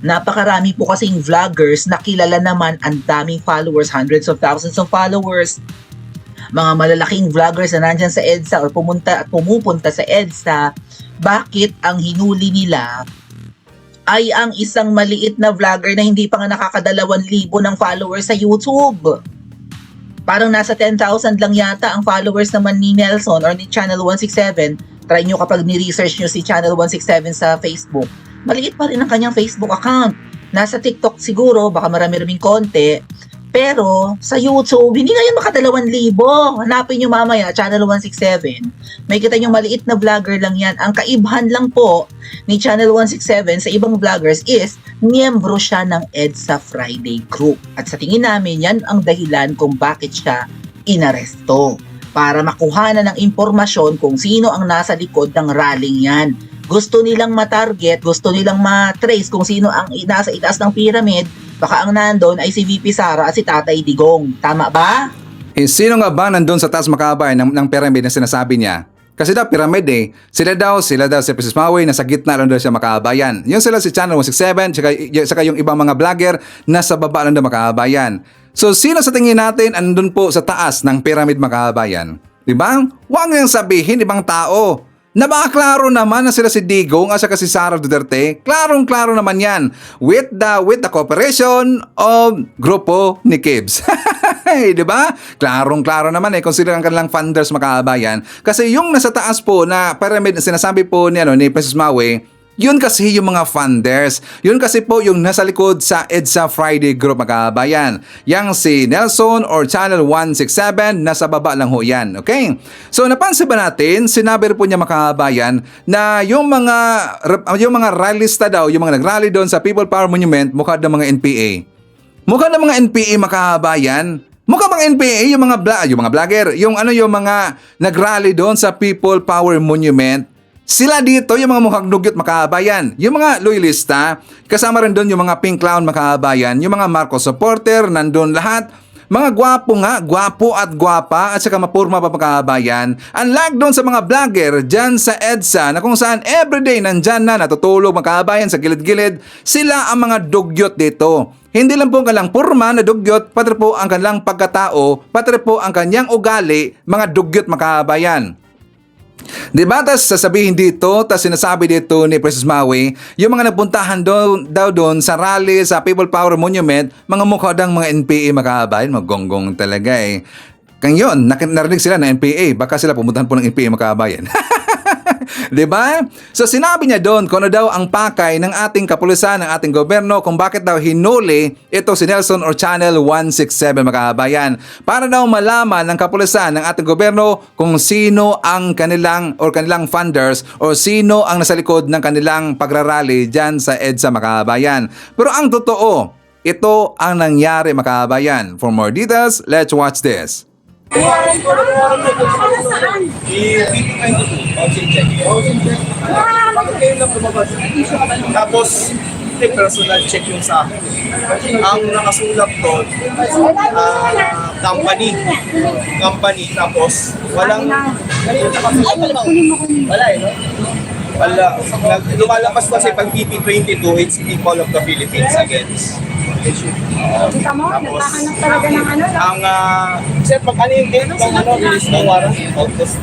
napakarami po kasing vloggers na kilala naman, ang daming followers, hundreds of thousands of followers. Mga malalaking vloggers na nandyan sa EDSA or pumupunta sa EDSA, bakit ang hinuli nila ay ang isang maliit na vlogger na hindi pa nga nakaka-2,000 ng followers sa YouTube? Parang nasa 10,000 lang yata ang followers naman ni Nelson or ni Channel 167. Try nyo kapag ni-research nyo si Channel 167 sa Facebook. Maliit pa rin ang kanyang Facebook account. Nasa TikTok siguro, baka marami-raming konti. Pero sa YouTube, hindi nga yan maka 2,000. Hanapin nyo mamaya, Channel 167. May kita nyo maliit na vlogger lang yan. Ang kaibahan lang po ni Channel 167 sa ibang vloggers is miyembro siya ng EDSA Friday Group. At sa tingin namin, yan ang dahilan kung bakit siya inaresto. Para makuha na ng impormasyon kung sino ang nasa likod ng rallying yan. Gusto nilang matarget, gusto nilang matrace kung sino ang nasa itaas ng pyramid. Baka ang nandun ay si VP Sara at si Tatay Digong. Tama ba? Sino nga ba nandun sa taas makabay ng pyramid na sinasabi niya? Kasi daw pyramid Sila daw si Princess Maui, nasa gitna lang daw siya makabayan. Yung sila si Channel 167, saka yung ibang mga vlogger, nasa baba lang daw makabayan. So, sino sa tingin natin andun po sa taas ng pyramid makabayan? Diba? Huwag niyang sabihin ibang tao. Napakaklaro naman na sila si Digong at saka si Sara Duterte. Klarong-klaro naman yan. With the cooperation of grupo ni Kibs. Diba? Klarong-klaro naman kung sino ang kanilang funders makabayan. Kasi yung nasa taas po na pyramid na sinasabi po ni Princess Maui, yun kasi yung mga funders. Yun kasi po yung nasa likod sa EDSA Friday Group makabayan. Yang si Nelson or Channel 167, nasa baba lang ho yan. Okay? So napansin ba natin, sinabi po niya makabayan na yung mga rallista daw, yung mga nagrally doon sa People Power Monument, mukha ng mga NPA. Mukha ng mga NPA makabayan. Mukha bang NPA yung mga vlogger, yung mga nagrally doon sa People Power Monument. Sila dito, yung mga mukhang dugyot makabayan, yung mga loyalista, kasama rin doon yung mga pink clown makabayan, yung mga Marcos supporter, nandun lahat. Mga gwapo nga, gwapo at gwapa at saka mapurma pa makabayan. Unlike doon sa mga vlogger dyan sa EDSA na kung saan everyday nandyan na natutulog makabayan sa gilid-gilid, sila ang mga dugyot dito. Hindi lang po ang kanilang purma na dugyot, pati po ang kanilang pagkatao, pati po ang kanyang ugali, mga dugyot makabayan. Diba? Tas sasabihin dito, tas sinasabi dito ni Princess Maui, yung mga nagpuntahan daw doon sa rally sa People Power Monument, mga mukha dang mga NPA makabayan, magonggong talaga eh. Kang yun, narinig sila ng NPA, baka sila pumuntahan po ng NPA makabayan. Diba? So sinabi niya doon kung ano daw ang pakay ng ating kapulisan, ng ating gobyerno, kung bakit daw hinuli ito si Nelson or Channel 167 makabayan. Para daw malaman ng kapulisan ng ating gobyerno kung sino ang kanilang funders o sino ang nasa likod ng kanilang pagrarally dyan sa EDSA makabayan. Pero ang totoo, ito ang nangyari makabayan. For more details, let's watch this. Tapos, may personal check yung sa akin. Ang nakasulat doon, company, tapos walang, wala eh, no? Wala. Lumalabas kasi pag PP22, it's People of the Philippines against. Kita mo, nagkakanak talaga ng ano. Ang, sir, pag ano yung date ng release ng warrant? August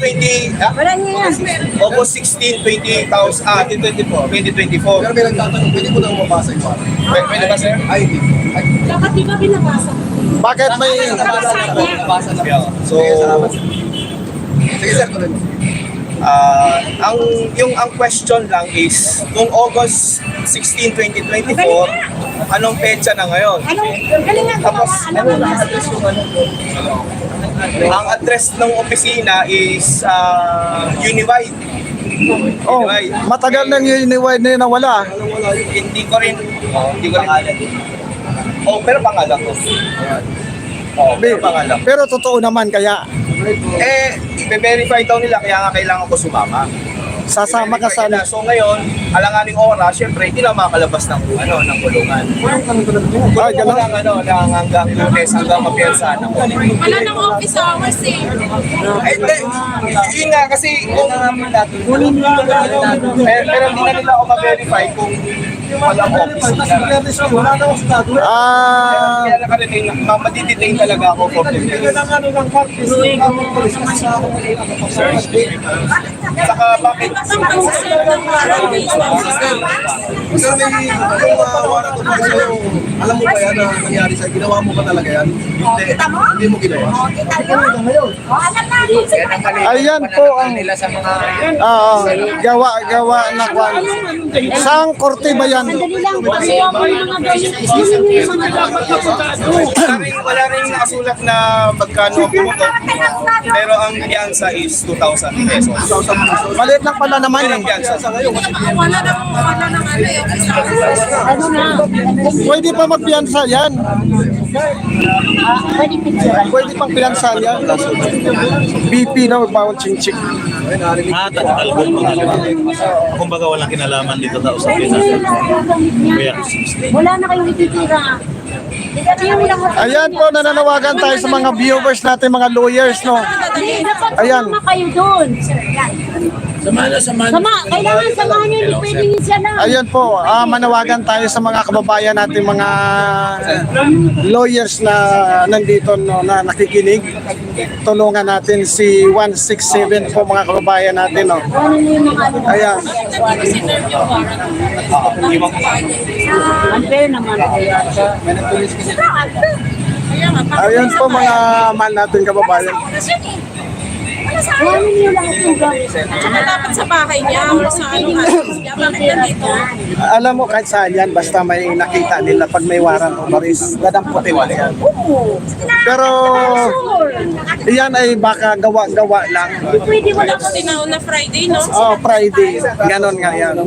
20, Wala niya yan. August 16, 2024. Pero may nagtatanong, pwede mo na mabasa yung parang. Pwede ba, sir? Ay, hindi. Dapat di ba binabasa? Bakit may... Nabasa na. So, Sige sir, tuloy mo. ang question lang is, kung August 16, 2024, anong petsa na ngayon? Galing nga Tapos, gumawa. ang address ng opisina is Uniwide. Oh, matagal nang Uniwide na yun nawala. Hindi ko rin pangalan. Oh, pero pangalan ko. Oh, pero pangalan. Pero totoo naman kaya i-verify daw nila, kaya nga kailangan ko sumama. sasama ka sa... So ngayon, alanganing oras, syempre, hindi na makalabas ng kulungan. Ay, ganun. Hanggang Lunes, hanggang mapiyansa na. Wala nang office hours eh. Yun nga, kasi kung... Pero hindi na nila ako ma-verify kung walang office nila. Kaya nakarinig, matidetain talaga ako for saka bakit? Sir, may warang ko sa'yo. Alam mo ba yan na nangyari sa'yo? Ginawa mo ba talaga yan? Hindi mo ginawa. Ayan po ang gawa na kwan. Saan korte ba yan? Wala rin nakasulat na magkano ang pumutok. Pero ang piyansa is 2,000 pesos. Maliit lang pala naman eh. Ang piyansa sa ngayon. Pwede pa magpiyansa yan. Pwede pang piyansa yan. BP na, bawal ching-ching. Kumbaga walang kinalaman dito sa usapin natin. Wala na kayong ititira. Ayan po, nananawagan tayo sa mga viewers natin, mga lawyers, no? Ayan. Dapat kayo doon. Kailangan samahan niyo, hindi pwedeng siya na. Ayan po, manawagan tayo sa mga kababayan natin, mga lawyers na nandito, no, na nakikinig. Tulungan natin si 167 po, mga kababayan natin, no. Ayan. Unfair naman. Ayan po, mga mahal natin kababayan. Ano niyo lahat yung gamit? Dapat sa bahay niya or sa anong niya. Bakit nandito? Alam mo, kahit saan yan, basta may nakita nila pag may warrant o baris, dadamputin mo yan. Pero, yan ay baka gawa-gawa lang. Pwede wala Tapos tinaon na Friday, no? Oh, Friday. Ganon nga yan.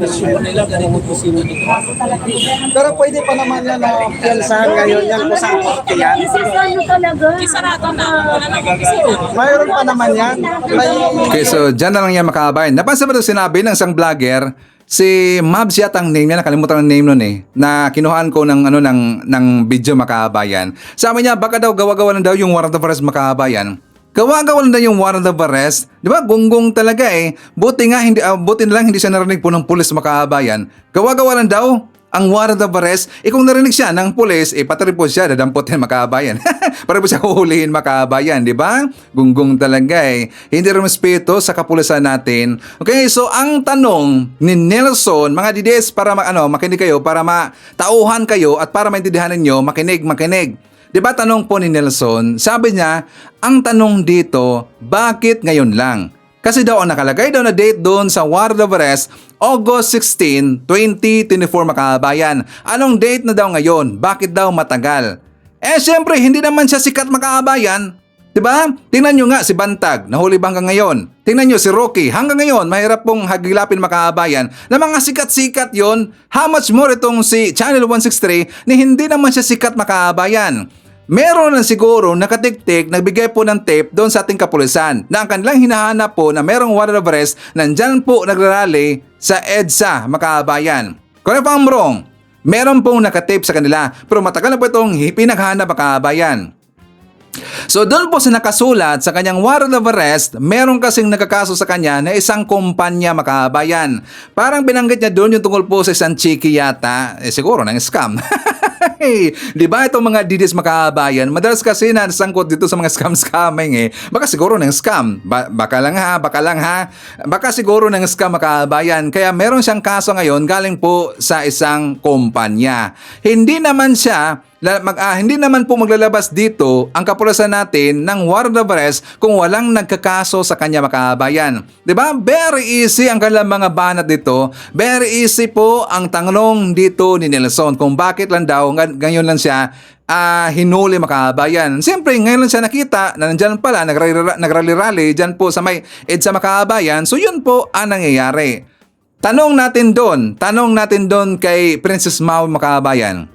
Pero pwede pa naman yan na piyansahan ngayon yan kung saan korte yan. Isa sa ano talaga? Isarado na. Wala nang opisina. Mayroon pa naman yan. Okay, so dyan na lang yan makabayan. Napansin ba ito sinabi ng isang vlogger, si Mabs yata ang name niya, nakalimutan ang name nun na kinuhaan ko ng, ng video makabayan. Sabi niya, baka daw gawa-gawa na daw yung warrant of arrest makabayan. Gawa-gawa na yung warrant of arrest. Di ba? Gunggong talaga Buti na lang hindi siya narinig po ng pulis makabayan. Gawa-gawa lang daw ang warrant of arrest. Kung narinig siya ng pulis, patuloy po siya, dadamputin makabayan. Para po siya huhulihin makabayan, di ba? Gunggong talaga Hindi respeto sa kapulisan natin. Okay, so ang tanong ni Nelson, mga DDS, para makinig kayo, para matauhan kayo at para maintindihan ninyo, makinig. Di ba tanong po ni Nelson, sabi niya, ang tanong dito, bakit ngayon lang? Kasi daw ang nakalagay daw na date doon sa warrant of arrest, August 16, 2024 makabayan. Anong date na daw ngayon? Bakit daw matagal? Siyempre, hindi naman siya sikat makabayan. Diba? Tingnan nyo nga si Bantag, nahuli ba hanggang ngayon? Tingnan nyo si Rocky, hanggang ngayon, mahirap pong hagilapin makabayan na mga sikat-sikat yon. How much more itong si Channel 163 ni hindi naman siya sikat makabayan. Meron na siguro nakatiktik, nagbigay po ng tape doon sa ating kapulisan na ang kanilang hinahanap po na merong warrant of arrest, nandyan po nagrarally sa EDSA makabayan. Correct pa ang wrong? Meron pong nakatape sa kanila pero matagal na po itong pinaghanap makabayan. So doon po sa nakasulat sa kanyang warrant of arrest, meron kasing nagkakaso sa kanya na isang kumpanya makabayan. Parang binanggit niya doon yung tungkol po sa isang chiki yata, siguro ng scam. Di ba itong mga DDS makabayan, madalas kasi na nasangkot dito sa mga scam-scamming Baka siguro ng scam. Baka lang ha. Baka siguro ng scam makabayan. Kaya meron siyang kaso ngayon galing po sa isang kumpanya. Hindi naman po maglalabas dito ang kapulisan natin ng warrant of arrest kung walang nagkakaso sa kanya makabayan. Diba? Very easy ang kanilang mga banat dito. Very easy po ang tanong dito ni Nelson kung bakit lang daw ngayon lang siya hinuli makabayan. Siyempre, ngayon lang siya nakita na nandyan pala, nagrally-rally dyan po sa may EDSA makabayan. So yun po ang nangyayari. Tanong natin doon kay Princess Mau makabayan.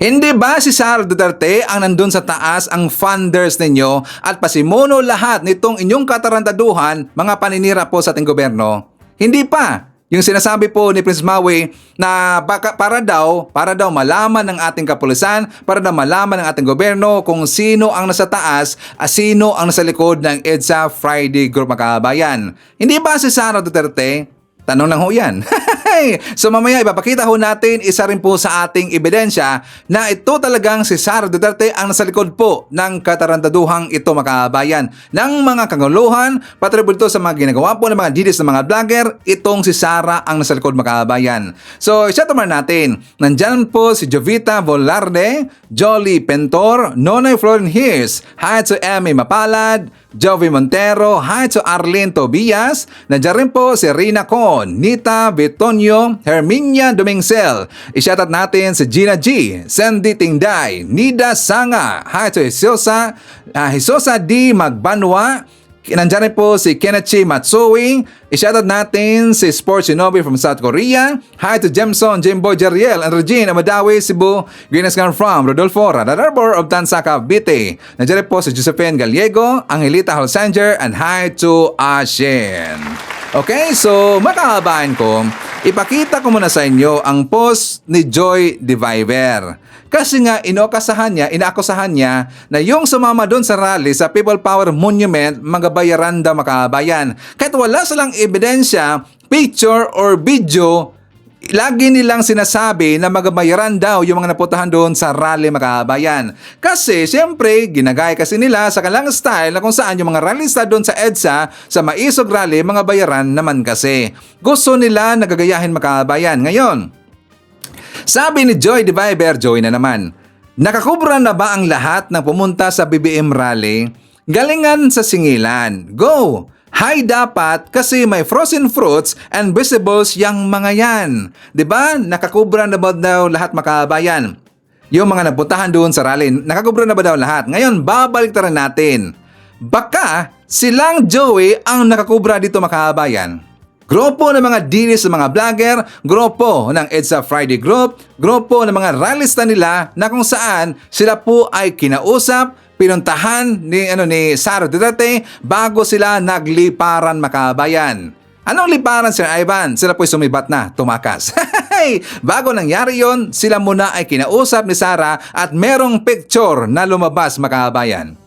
Hindi ba si Sara Duterte ang nandun sa taas ang funders ninyo at pasimuno lahat nitong inyong katarantaduhan, mga paninira po sa ating gobyerno? Hindi pa. Yung sinasabi po ni Prince Maui na para daw malaman ng ating kapulisan, para daw malaman ng ating gobyerno kung sino ang nasa taas at sino ang nasa likod ng EDSA Friday Group makabayan. Hindi ba si Sara Duterte? Tanong lang ho yan. So mamaya ipapakita ho natin isa rin po sa ating ebidensya na ito talagang si Sara Duterte ang nasa likod po ng katarantaduhang ito makabayan. Ng mga kaguluhan, patribulto sa mga ginagawa po ng mga DDS ng mga vlogger, itong si Sara ang nasa likod makabayan. So isatumar natin, nandyan po si Jovita Volarde, Jolly Pentor, Nonoy Florin Hirsch, hi to Emmy Mapalad, Jovi Montero, hi to Arlene Tobias, nandiyan rin po si Rina Con, Nita Betonio, Herminia Domingsel, isyatat natin si Gina G, Sandy Tingday, Nida Sanga, hi to Hisosa D. Magbanwa, nandiyan rin po si Kenichi Matsui, isyatat natin si Sports Shinobi from South Korea, hi to Jemson, Jimboy Jeriel, and Regine Amadawi, Cebu, Greenness Gun from Rodolfo Radarbor of Tansaka, Bite. Nandiyan rin po si Josephine Gallego, Angelita Holsanger, and hi to Ashen. Okay, so makahabaan ko, ipakita ko muna sa inyo ang post ni Joy Diviver. Kasi nga inaakusahan niya na yung sumama doon sa rally sa People Power Monument, magabayaran daw makabayan. Kahit wala silang ebidensya, picture or video, lagi nilang sinasabi na magabayaran daw yung mga naputahan doon sa rally makabayan. Kasi siyempre, ginagaya kasi nila sa kanilang style na kung saan yung mga rallista doon sa EDSA, sa Maisog Rally, mga bayaran naman kasi. Gusto nila nagagayahin makabayan. Ngayon, sabi ni Joy Diviver, Joy na naman, nakakubra na ba ang lahat na pumunta sa BBM Rally? Galingan sa singilan. Go! High dapat kasi may frozen fruits and vegetables yang mga yan. Diba? Nakakubra na ba daw lahat makabayan? Yung mga napuntahan doon sa rally, nakakubra na ba daw lahat? Ngayon, babalik taran natin. Baka silang Joey ang nakakubra dito makabayan. Grupo ng mga DDS ng mga vlogger, grupo ng EDSA Friday Group, grupo ng mga rallista nila na kung saan sila po ay kinausap, pinuntahan ni Sara Duterte bago sila nagliparan mga kabayan. Anong liparan, Sir Ivan? Sila po'y sumibat na, tumakas. Bago nangyari yon, sila muna ay kinausap ni Sara at merong picture na lumabas mga kabayan.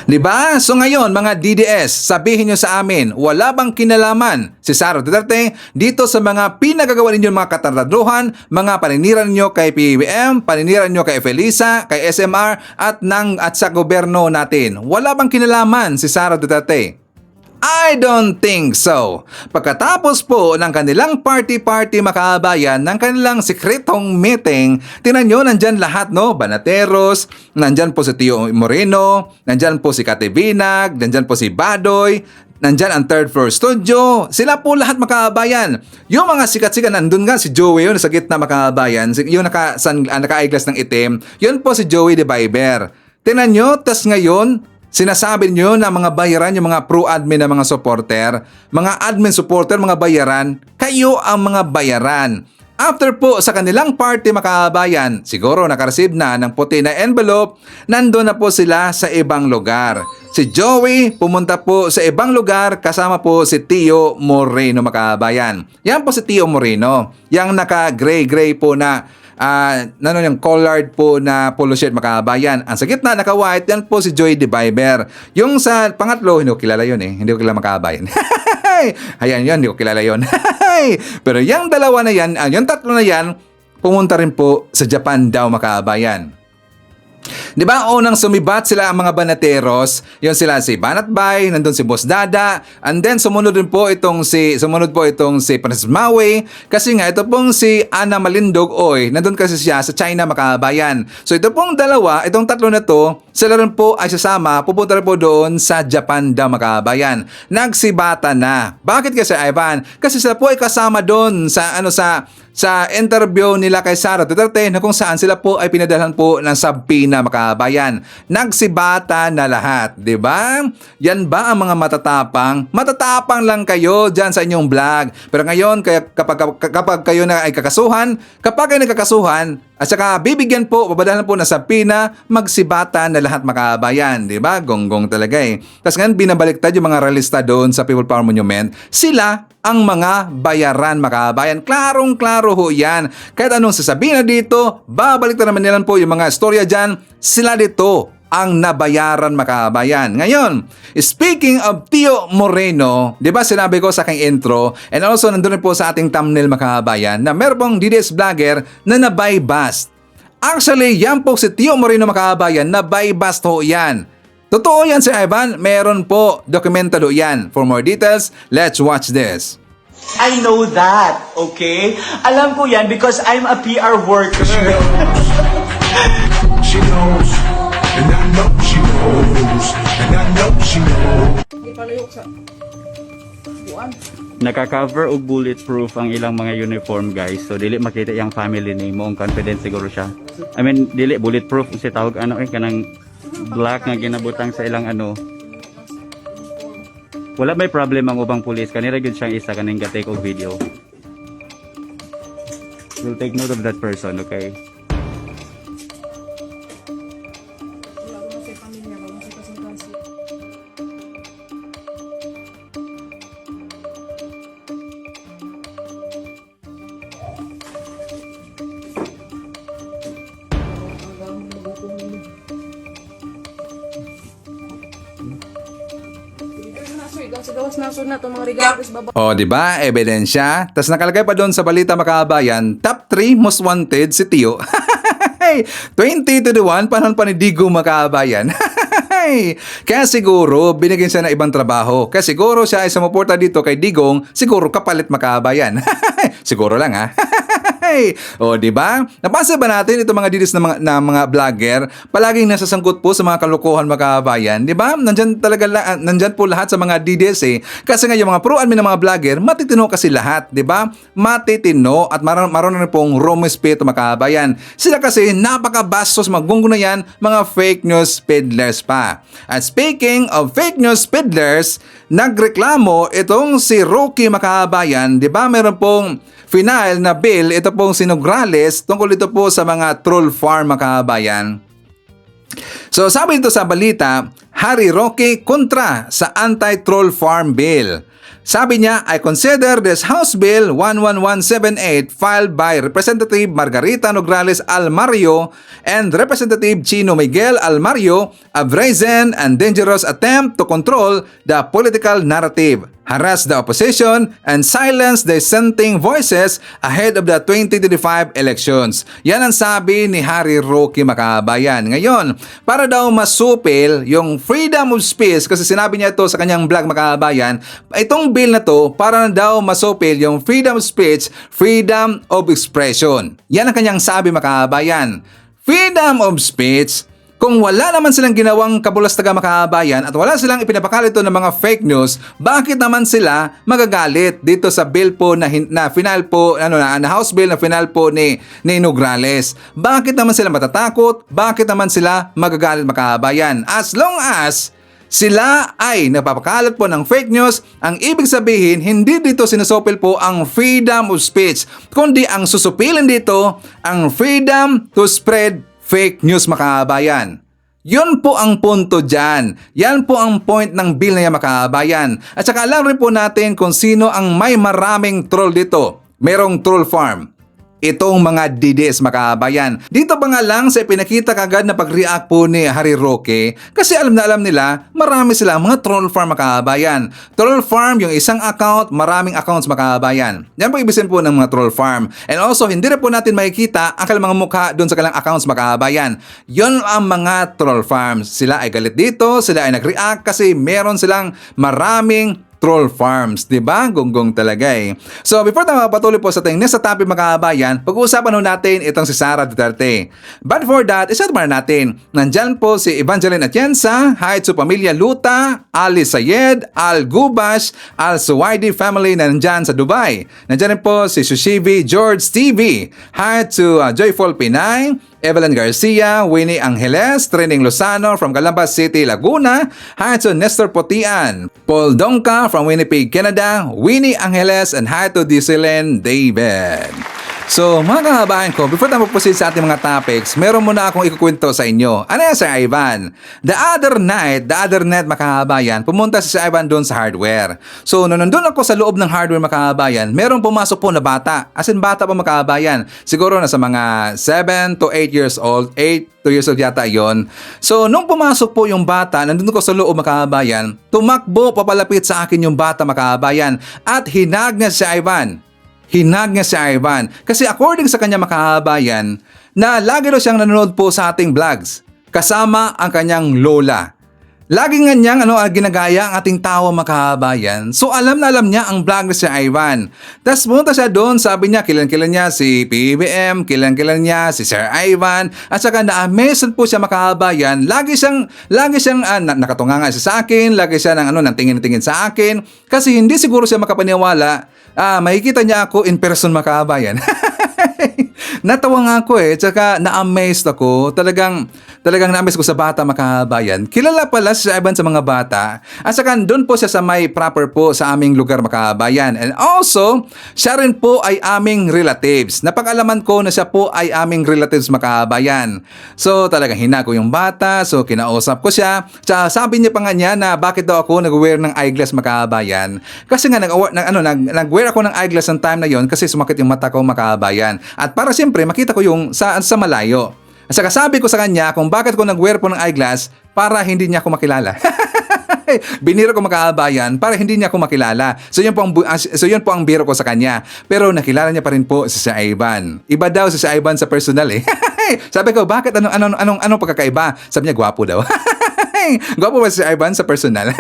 Diba? So ngayon mga DDS, sabihin nyo sa amin, wala bang kinalaman si Sara Duterte dito sa mga pinagagawa ninyo mga katardaduhan, mga paninira ninyo kay PBBM, paninira ninyo kay Felisa, kay SMR at sa gobyerno natin? Wala bang kinalaman si Sara Duterte? I don't think so. Pagkatapos po ng kanilang party-party makabayan, ng kanilang sikretong meeting, tingnan nyo, nandyan lahat, no? Banateros, nandyan po si Tio Moreno, nandyan po si Kate Binag, nandyan po si Badoy, nandyan ang third floor studio. Sila po lahat makabayan. Yung mga sikat-sikat, nandun nga si Joey yun sa gitna makabayan, yung naka-eyeglass ng itim, yun po si Joey de Viber. Tingnan nyo, tas ngayon, sinasabi nyo na mga bayaran, yung mga pro-admin na mga supporter, mga admin supporter, mga bayaran, kayo ang mga bayaran. After po sa kanilang party makabayan, siguro nakareceive na ng puti na envelope, nandun na po sila sa ibang lugar. Si Joey pumunta po sa ibang lugar kasama po si Tio Moreno makabayan. Yan po si Tio Moreno, yung naka-gray-gray po na yung collared po na polo shirt makabayan. Ang sa gitna naka-white, yan po si Joy de Viber. Yung sa pangatlo, hindi ko kilala yun eh. Hindi ko kilala makabayan. Ayan yun, hindi ko kilala yun. Pero yung dalawa na yan, yung tatlo na yan, pumunta rin po sa Japan daw makabayan. Di ba unang sumibat sila ang mga banateros, yun sila si Banat Bay, nandun si Boss Dada, and then sumunod po itong si Francis Maui, kasi nga ito pong si Ana Malindog Oy, nandun kasi siya sa China makabayan. So ito pong dalawa, itong tatlo na to, sila rin po ay sasama, pupunta rin po doon sa Japan daw makabayan. Nagsibata na. Bakit kasi Ivan? Kasi sila po ay kasama doon sa interview nila kay Sara Duterte na kung saan sila po ay pinadalhan po ng subpoena makabayan. Nagsibata na lahat, di ba? Yan ba ang mga matatapang? Matatapang lang kayo dyan sa inyong vlog. Pero ngayon, kapag kayo na ay kakasuhan, kapag kayo nagkakasuhan, at saka bibigyan po, babadalan po ng subpoena, magsibata na lahat makabayan, di ba? Gonggong talaga eh. Tapos ngayon, binabaliktad yung mga realista doon sa People Power Monument, sila ang mga bayaran makabayan. Klarong-klaro ho yan. Kahit anong sasabihin na dito, babaliktad naman nila po yung mga storya dyan, sila dito ang nabayaran makabayan. Ngayon, speaking of Tio Moreno, di ba sinabi ko sa aking intro, and also nandun po sa ating thumbnail makabayan, na meron pong DDS vlogger na nabaybast. Actually, yan po si Tio Moreno makabayan, nabaybast ho yan. Totoo yan, Sir Ivan, meron po, dokumentado yan. For more details, let's watch this. I know that, okay? Alam ko yan because I'm a PR worker. She knows, and I know she knows, and I know she knows. Naka-cover og bulletproof ang ilang mga uniform guys. So dili makita yung family name mo, confident siguro siya. I mean, dili bulletproof si tawag kanang black nga ginabutang sa ilang wala may problem ang ubang pulis kanira gyud siyang isa kaning ga-take og video. We'll take note of that person, okay? O, di ba? Ebidensya. Tapos nakalagay pa doon sa balita makabayan, top 3 most wanted si Tio. 20 to the 1, panahon pa ni Digo makabayan. Kaya siguro, binigyan siya ng ibang trabaho. Kaya siguro siya ay sumuporta dito kay Digong, siguro kapalit makabayan. Siguro lang ha. O, di ba? Napansin ba natin itong mga didis na mga vlogger, palaging nasasangkot po sa mga kalokohan makabayan, di ba? Nandyan po lahat sa mga didis eh. Kasi nga yung mga pro-admin ng mga vlogger, matitino kasi lahat, di ba? Matitino at maroon na pong rumespect makabayan. Sila kasi napakabastos magbunggo na yan, mga fake news peddlers pa. At speaking of fake news peddlers, nagreklamo itong si Rocky makabayan, di ba? Meron pong final na bill, ito pong si Nograles tungkol ito po sa mga troll farm makabayan. So sabi dito sa balita, Harry Roque kontra sa anti-troll farm bill. Sabi niya, I consider this House Bill 11178 filed by Representative Margarita Nograles Almario and Representative Chino Miguel Almario a brazen and dangerous attempt to control the political narrative, harass the opposition, and silence dissenting voices ahead of the 2025 elections. Yan ang sabi ni Harry Roque, makabayan. Ngayon, para daw masupil yung freedom of speech, kasi sinabi niya ito sa kanyang vlog, makabayan, itong bill na to, para na daw masupil yung freedom of speech, freedom of expression. Yan ang kanyang sabi, makabayan. Freedom of speech, kung wala naman silang ginawang kabulastaga, makabayan, at wala silang ipinapakalat ito ng mga fake news, bakit naman sila magagalit dito sa bill po na final po, na House Bill na final po ni Nograles? Bakit naman sila matatakot? Bakit naman sila magagalit, makabayan? As long as sila ay napapakalat po ng fake news, ang ibig sabihin, hindi dito sinusupil po ang freedom of speech, kundi ang susupilin dito ang freedom to spread fake news, makabayan. Yun po ang punto dyan. Yan po ang point ng bill na yan, makabayan. At saka alam rin po natin kung sino ang may maraming troll dito. Merong troll farm. Itong mga DDS, makabayan. Dito pa nga lang sa ipinakita kagad na pag-react po ni Harry Roque, kasi alam na alam nila, marami silang mga troll farm, makabayan. Troll farm, yung isang account, maraming accounts, makabayan. Yan po ibisin po ng mga troll farm. And also, hindi rin po natin makikita ang kanilang mga mukha doon sa kanilang accounts, makabayan. Yun ang mga troll farms. Sila ay galit dito, sila ay nag-react kasi meron silang maraming troll farms, di ba? Gonggong talaga eh. So, before tayo mapatuloy po sa ating next topic, mga pag-uusapan natin itong si Sara Duterte. But for that, isa-admire natin. Nandyan po si Evangeline Atienza, hi to Pamilya Luta, Ali Sayed, Al Gubash, Al Suwaidi family na nandyan sa Dubai. Nandyan rin po si Sushivi George TV, hi to Joyful Pinay, Evelyn Garcia, Winnie Angeles, Trining Lozano from Calambas City, Laguna, hi to Nestor Potian, Paul Donka from Winnipeg, Canada, Winnie Angeles, and hi to Dyselene David. So mga kababayan ko, before tayo mag-proceed sa ating mga topics, meron muna akong ikukwento sa inyo. Ano yan, Sir Ivan? The other night, mga kababayan, pumunta si Sir Ivan doon sa hardware. So nandun ako sa loob ng hardware, mga kababayan, merong pumasok po na bata. As in bata pa, mga kababayan. Siguro nasa mga 7 to 8 years old, 8 2 years old yata yon. So, nung pumasok po yung bata, nandun ko sa loob, mga kababayan, tumakbo, papalapit sa akin yung bata, mga kababayan, at hinag niya si Ivan. Hinag niya si Ivan. Kasi according sa kanya, mga kababayan, na lagi daw siyang nanonood po sa ating vlogs, kasama ang kanyang lola. Lagi nga niyang ginagaya ang ating tawa, mga kababayan. So alam na alam niya ang vlog na si Ivan. Tapos pumunta siya doon, sabi niya, kilan niya si PBBM, kilan niya si Sir Ivan, at saka na-amaze po siya, mga kababayan. Lagi siyang nakatunganga siya sa akin, lagi siya ng tingin-tingin sa akin, kasi hindi siguro siya makapaniwala. Makikita niya ako in person, mga kababayan. Natawa nga ako tsaka na-amazed ako. Talagang na-amazed ko sa bata, mga kababayan. Kilala pala si Ivan sa mga bata. At saka doon po siya sa may proper po sa aming lugar, mga kababayan. And also, siya rin po ay aming relatives. Napag-alaman ko na siya po ay aming relatives, mga kababayan. So talagang hinako yung bata. So kinausap ko siya. Tsaka sabi niya pa nga niya na bakit daw ako nag-wear ng eyeglass, mga kababayan. Kasi nga nag-wear ako ng eyeglass ng time na yon kasi sumakit yung mata ko, mga kababayan. At para siyempre makita ko yung sa malayo. At saka sabi ko sa kanya kung bakit ko nag-wear po ng eyeglass para hindi niya ako makilala. Biniro ko, mga kababayan, para hindi niya ako makilala. So yun po ang biro ko sa kanya. Pero nakilala niya pa rin po si Sir Ivan. Iba daw si Sir Ivan sa personal Sabi ko, bakit anong pagkakaiba? Sabi niya, gwapo daw. Gwapo ba si Ivan sa personal?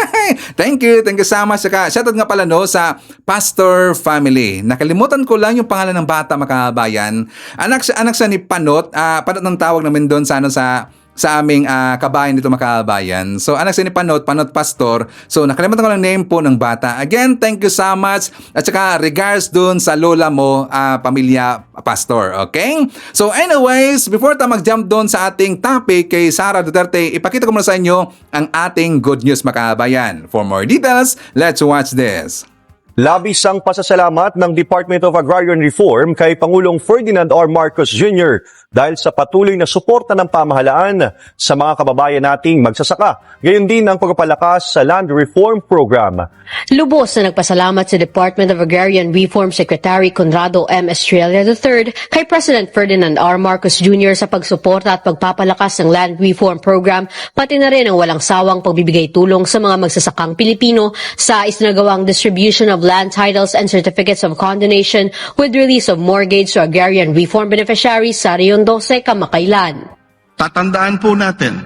Thank you so much. Shoutout nga pala sa Pastor family. Nakalimutan ko lang yung pangalan ng bata, mga kababayan. Anak siya ni Panot. Panot ng tawag namin doon sa aming kabayan dito, mga kababayan. So anak siya ni Panot Pastor. So nakalimutan ko lang name po ng bata. Again, thank you so much. At saka regards dun sa lola mo, Pamilya Pastor. Okay? So anyways, before tayo mag-jump dun sa ating topic kay Sara Duterte, ipakita ko muna sa inyo ang ating good news, mga kababayan. For more details, let's watch this. Labis ang pasasalamat ng Department of Agrarian Reform kay Pangulong Ferdinand R. Marcos Jr. dahil sa patuloy na suporta ng pamahalaan sa mga kababayan nating magsasaka. Gayon din ang pagpapalakas sa Land Reform Program. Lubos na nagpasalamat sa Department of Agrarian Reform Secretary Conrado M. Estrella III kay President Ferdinand R. Marcos Jr. sa pagsuporta at pagpapalakas ng Land Reform Program, pati na rin ang walang sawang pagbibigay tulong sa mga magsasakang Pilipino sa isinagawang distribution of land titles and certificates of condonation with release of mortgage to agrarian reform beneficiaries sa Rion 12 kamakailan. Tatandaan po natin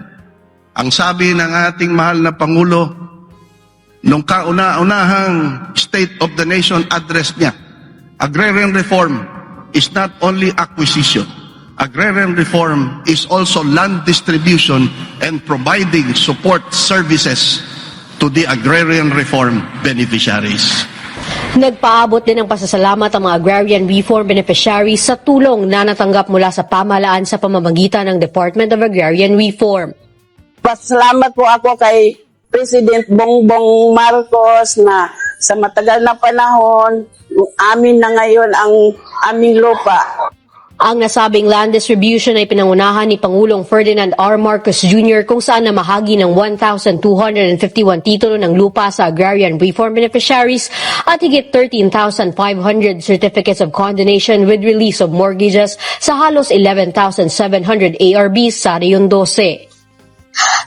ang sabi ng ating mahal na Pangulo nung kauna-unahang State of the Nation address niya. Agrarian reform is not only acquisition. Agrarian reform is also land distribution and providing support services to the agrarian reform beneficiaries. Nagpaabot din ng pasasalamat ang mga agrarian reform beneficiaries sa tulong na natanggap mula sa pamahalaan sa pamamagitan ng Department of Agrarian Reform. Pasalamat po ako kay President Bongbong Marcos na sa matagal na panahon, amin na ngayon ang aming lupa. Ang nasabing land distribution ay pinangunahan ni Pangulong Ferdinand R. Marcos Jr. kung saan namahagi ng 1,251 titulo ng lupa sa agrarian reform beneficiaries at higit 13,500 certificates of condonation with release of mortgages sa halos 11,700 ARBs sa Rion 12.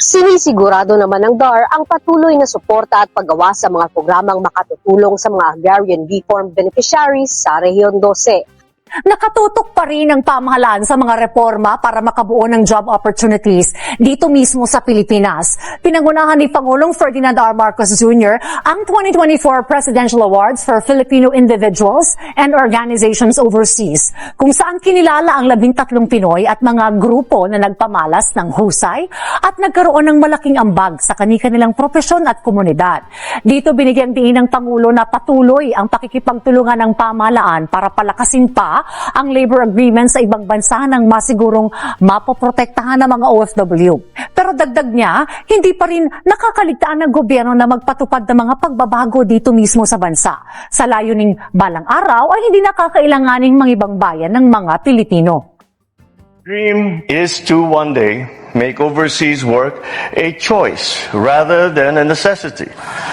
Sinisigurado naman ng DAR ang patuloy na suporta at paggawa sa mga programang makatutulong sa mga agrarian reform beneficiaries sa Rehiyon 12. Nakatutok pa rin ang pamahalaan sa mga reforma para makabuo ng job opportunities dito mismo sa Pilipinas. Pinangunahan ni Pangulong Ferdinand R. Marcos Jr. ang 2024 Presidential Awards for Filipino Individuals and Organizations Overseas, kung saan kinilala ang 13 Pinoy at mga grupo na nagpamalas ng husay at nagkaroon ng malaking ambag sa kani-kanilang propesyon at komunidad. Dito binigyan din ng Pangulo na patuloy ang pakikipagtulungan ng pamahalaan para palakasin pa ang labor agreement sa ibang bansa nang masigurong mapoprotektahan ng mga OFW. Pero dagdag niya, hindi pa rin nakakaligtaan ng gobyerno na magpatupad ng mga pagbabago dito mismo sa bansa. Sa layuning balang araw ay hindi nakakailanganing mangibang bayan ng mga Pilipino. Dream is to one day make overseas work a choice rather than a necessity.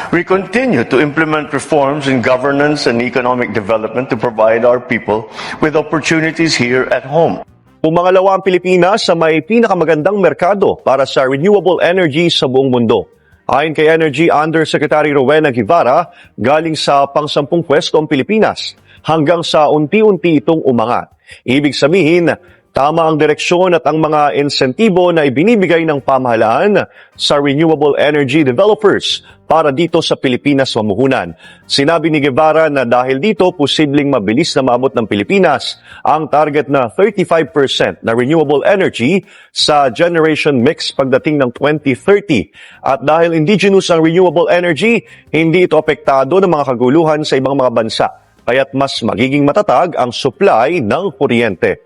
We continue to implement reforms in governance and economic development to provide our people with opportunities here at home. Pumangalawa ang Pilipinas sa may pinakamagandang merkado para sa renewable energy sa buong mundo. Ayon kay Energy Undersecretary Rowena Guevara, galing sa pang-10 pwesto ang Pilipinas hanggang sa unti-unti itong umangat. Ibig sabihin, tama ang direksyon at ang mga insentibo na ibinibigay ng pamahalaan sa renewable energy developers para dito sa Pilipinas mamuhunan. Sinabi ni Guevara na dahil dito, posibleng mabilis na maabot ng Pilipinas ang target na 35% na renewable energy sa generation mix pagdating ng 2030. At dahil indigenous ang renewable energy, hindi ito apektado ng mga kaguluhan sa ibang mga bansa, kaya't mas magiging matatag ang supply ng kuryente.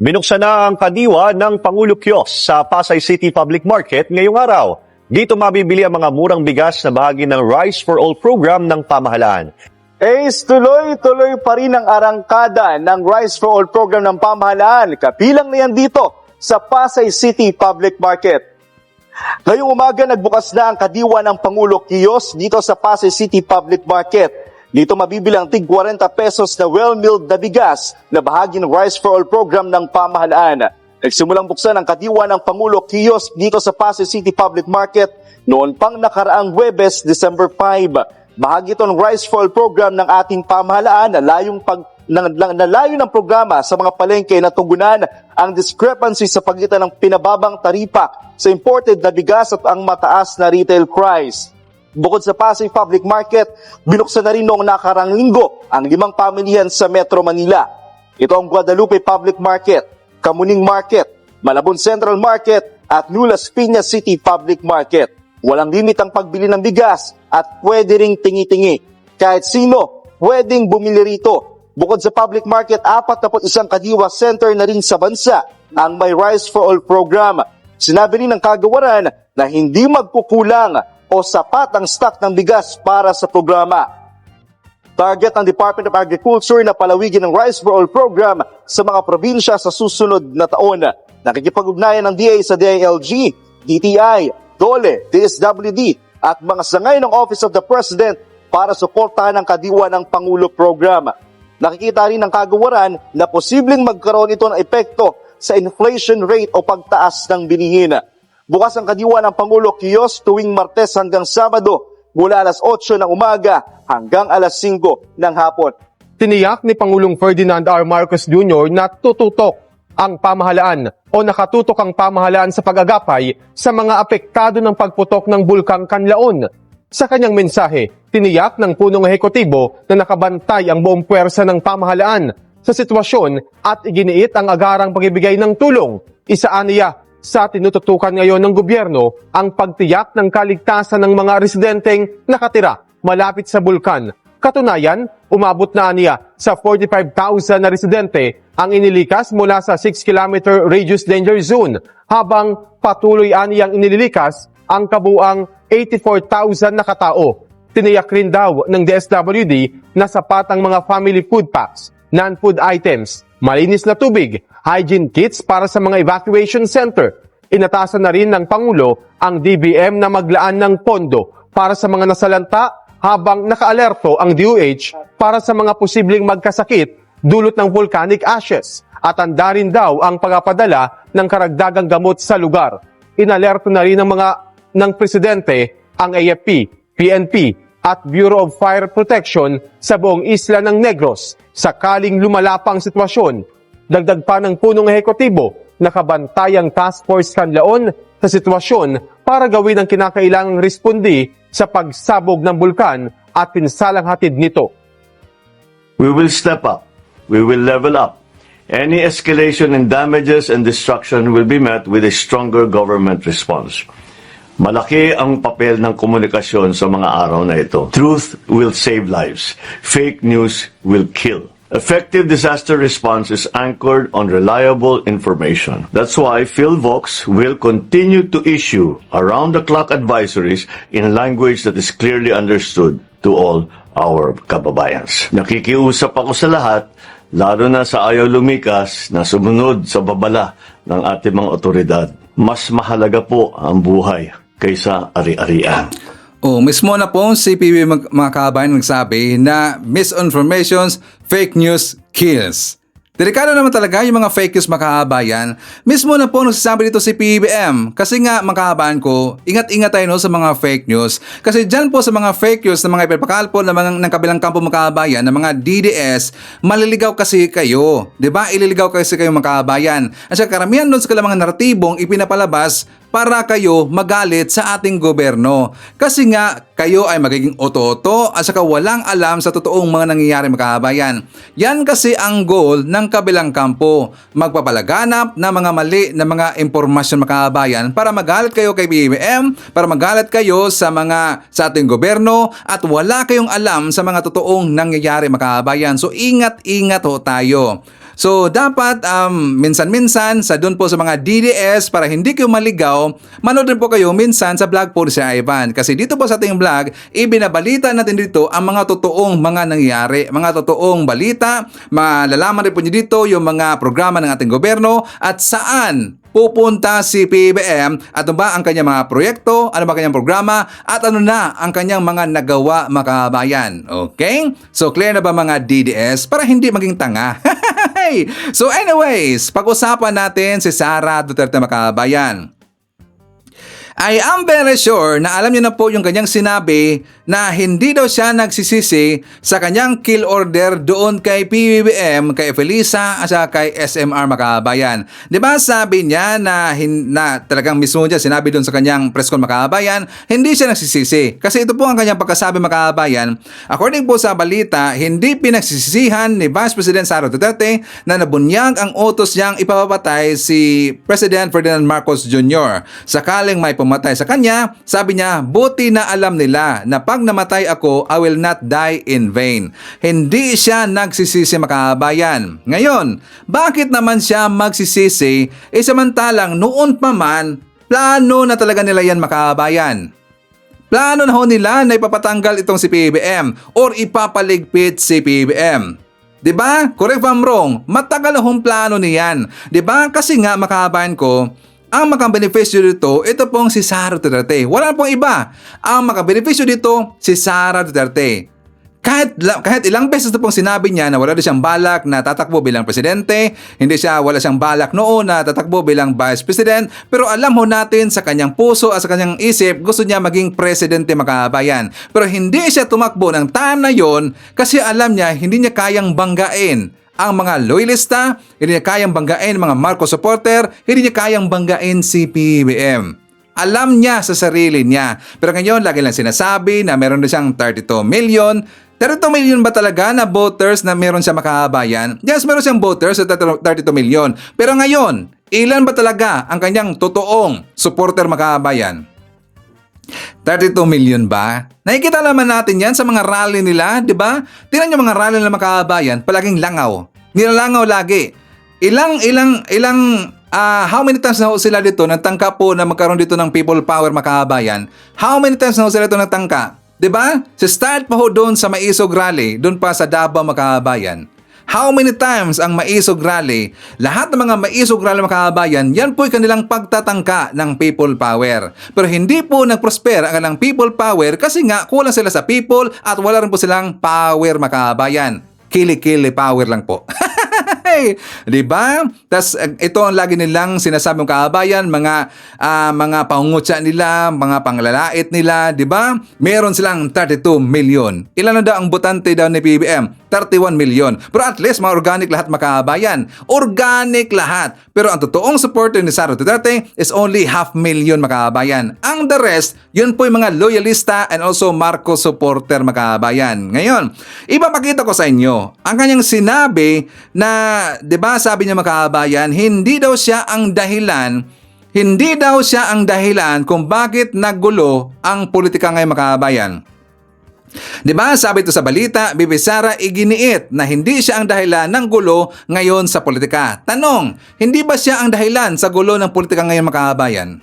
Binuksan na ang kadiwa ng Pangulo Kiosk sa Pasay City Public Market ngayong araw. Dito mabibili ang mga murang bigas na bahagi ng Rice for All program ng pamahalaan. Tuloy-tuloy pa rin ang arangkada ng Rice for All program ng pamahalaan. Kapilang na yan dito sa Pasay City Public Market. Ngayong umaga nagbukas na ang kadiwa ng Pangulo Kiosk dito sa Pasay City Public Market. Dito mabibili ang tig 40 pesos na well-milled na bigas na bahagi ng Rice for All program ng pamahalaan. Nagsimulang buksan ang kadiwa ng Pangulo Kiosk dito sa Pasay City Public Market noon pang nakaraang Huwebes, December 5. Bahagi ito ng Rice for All program ng ating pamahalaan na layo ng programa sa mga palengke na tugunan ang discrepancy sa pagitan ng pinababang taripa sa imported na bigas at ang mataas na retail price. Bukod sa Pasay Public Market, binuksan na rin noong nakarang linggo ang 5 pamilihan sa Metro Manila. Ito ang Guadalupe Public Market, Kamuning Market, Malabon Central Market at New Las Piñas City Public Market. Walang limit ang pagbili ng bigas at pwede ring tingi-tingi. Kahit sino, pwedeng bumili rito. Bukod sa public market, 41 kadiwa center na rin sa bansa ang may Rice for All program. Sinabi rin ng kagawaran na hindi magkukulang o sapat ang stock ng bigas para sa programa. Target ng Department of Agriculture na palawigin ng Rice for All program sa mga probinsya sa susunod na taon. Nakikipag-ugnayan ng DA sa DILG, DTI, DOLE, DSWD at mga sangay ng Office of the President para suportahan ang kadiwa ng Pangulo program. Nakikita rin ng kagawaran na posibleng magkaroon ito ng epekto sa inflation rate o pagtaas ng bilihin. Bukas ang kadiwa ng Pangulo Kiosk tuwing Martes hanggang Sabado mula alas 8 ng umaga hanggang alas 5 ng hapon. Tiniyak ni Pangulong Ferdinand R. Marcos Jr. na tututok ang pamahalaan o nakatutok ang pamahalaan sa pag-agapay sa mga apektado ng pagputok ng Bulkang Kanlaon. Sa kanyang mensahe, tiniyak ng punong ehekutibo na nakabantay ang buong puwersa ng pamahalaan sa sitwasyon at iginiit ang agarang pagbibigay ng tulong. Isaan niya sa tinututukan ngayon ng gobyerno ang pagtiyak ng kaligtasan ng mga residenteng nakatira malapit sa bulkan. Katunayan, umabot na niya sa 45,000 na residente ang inilikas mula sa 6-kilometer radius danger zone habang patuloy aniyang inililikas ang kabuang 84,000 na katao. Tiniyak rin daw ng DSWD na sapat ang mga family food packs, non-food items, malinis na tubig, hygiene kits para sa mga evacuation center. Inatasan na rin ng Pangulo ang DBM na maglaan ng pondo para sa mga nasalanta habang nakaalerto ang DOH para sa mga posibleng magkasakit dulot ng volcanic ashes at handa rin daw ang pagpapadala ng karagdagang gamot sa lugar. Inalerto na rin ng Presidente ang AFP, PNP at Bureau of Fire Protection sa buong isla ng Negros sakaling lumala pa ang sitwasyon. Dagdag pa ng punong ehekutibo, nakabantay ang Task Force Kanlaon sa sitwasyon para gawin ang kinakailangang respondi sa pagsabog ng bulkan at pinsalang hatid nito. We will step up. We will level up. Any escalation in damages and destruction will be met with a stronger government response. Malaki ang papel ng komunikasyon sa mga araw na ito. Truth will save lives. Fake news will kill. Effective disaster response is anchored on reliable information. That's why PhilVox will continue to issue around-the-clock advisories in language that is clearly understood to all our kababayans. Nakikiusap ako sa lahat, lalo na sa ayaw lumikas na sumunod sa babala ng ating mga otoridad. Mas mahalaga po ang buhay kaysa ari-arian. Mismo na po si PB mga kabayan nagsabi na misinformations, fake news kills. Delikado naman talaga yung mga fake news mga kabayan. Mismo na po nagsasabi dito si PBM. Kasi nga mga kabayan ko, ingat-ingat tayo sa mga fake news. Kasi dyan po sa mga fake news na mga ipapakalpo ng kabilang kampo mga kabayan, ng mga DDS, maliligaw kasi kayo. Diba? Ililigaw kasi kayo mga kabayan. At saka karamihan doon sa mga naratibong ipinapalabas para kayo magalit sa ating gobyerno. Kasi nga, kayo ay magiging oto-oto at saka walang alam sa totoong mga nangyayari mga kabayan. Yan kasi ang goal ng kabilang kampo. Magpapalaganap na mga mali na mga impormasyon mga kabayan para magalit kayo kay BBM, para magalit kayo sa ating gobyerno at wala kayong alam sa mga totoong nangyayari mga kabayan. So ingat-ingat ho tayo. So dapat minsan-minsan sa doon po sa mga DDS para hindi kayo maligaw, manood rin po kayo minsan sa vlog po si Ivan. Kasi dito po sa ating vlog, ibinabalita natin dito ang mga totoong mga nangyayari, mga totoong balita. Malalaman rin po nyo dito yung mga programa ng ating gobyerno at saan pupunta si PBM at ano ba ang kanyang mga proyekto, ano ba kanyang programa at ano na ang kanyang mga nagawa mga kabayan. Okay? So clear na ba mga DDS para hindi maging tanga? So anyways, pag-usapan natin si Sara Duterte mga kabayan. I am very sure na alam niyo na po yung kanyang sinabi na hindi daw siya nagsisisi sa kanyang kill order doon kay PBBM, kay Felisa at kay SMR makabayan. Diba sabi niya na talagang mismo niya sinabi doon sa kanyang press con makabayan, hindi siya nagsisisi. Kasi ito po ang kanyang pagkasabi makabayan. According po sa balita, hindi pinagsisisihan ni Vice President Sara Duterte na nabunyag ang utos niyang ipapapatay si President Ferdinand Marcos Jr. Sakaling may pumatay sa kanya, sabi niya, buti na alam nila na pag namatay ako, I will not die in vain. Hindi siya nagsisisi makabayan. Ngayon, bakit naman siya magsisisi? Samantalang noon pa man, plano na talaga nila yan makabayan. Plano na ho nila na ipapatanggal itong si PBBM or ipapaligpit si PBBM. 'Di ba? Correct if I'm wrong. Matagal na hong plano niyan. 'Di ba? Kasi nga makahabayan ko, ang makabenepisyo dito, ito pong si Sara Duterte. Wala pong iba. Ang makabenepisyo dito, si Sara Duterte. Kahit ilang beses na pong sinabi niya na wala din siyang balak na tatakbo bilang presidente, wala siyang balak noon na tatakbo bilang vice president, pero alam ho natin sa kanyang puso at sa kanyang isip, gusto niya maging presidente makabayan. Pero hindi siya tumakbo ng time na yon kasi alam niya hindi niya kayang banggain ang mga loyalista, hindi niya kayang banggain mga Marcos supporter, hindi niya kayang banggain si PBBM. Alam niya sa sarili niya. Pero ngayon, lagi lang sinasabi na meron na siyang 32 million. 32 million ba talaga na voters na meron siya makabayan? Yes, meron siyang voters sa 32 million. Pero ngayon, ilan ba talaga ang kanyang totoong supporter makabayan? 32 million ba? Nakikita naman natin yan sa mga rally nila, di ba? Tingnan niyo mga rally ng makabayan, palaging langaw. Nilalangaw lagi. How many times na ho sila dito nagtangka po na magkaroon dito ng people power makabayan? How many times na ho sila dito nagtangka? 'Di ba? Sa start pa ho doon sa Maisog Rally, doon pa sa Davao makabayan. How many times ang Maisog Rally? Lahat ng mga Maisog Rally makabayan, yan po'y kanilang pagtatangka ng people power. Pero hindi po nag-prosper ang kanilang people power kasi nga kulang sila sa people at wala rin po silang power makabayan. Kili-kili power lang po. Di ba? Tas ito ang lagi nilang sinasabing kabayan, mga pangungutya nila, mga panglalait nila, di ba? Meron silang 32 million. Ilan na daw ang botante daw ni PBBM? 31 million. Pero at least mga organic lahat makabayan. Organic lahat. Pero ang totoong supporter ni Sara Duterte is only 500,000 makabayan. Ang the rest, yun po yung mga loyalista and also Marcos supporter makabayan. Ngayon, ipapakita ko sa inyo ang kanyang sinabi na, 'di ba, sabi niya makabayan, hindi daw siya ang dahilan kung bakit naggulo ang politika ngayon makabayan. 'Di ba? Sabi ito sa balita, Bibi Sara iginiit na hindi siya ang dahilan ng gulo ngayon sa politika. Tanong, hindi ba siya ang dahilan sa gulo ng politika ngayon makabayan?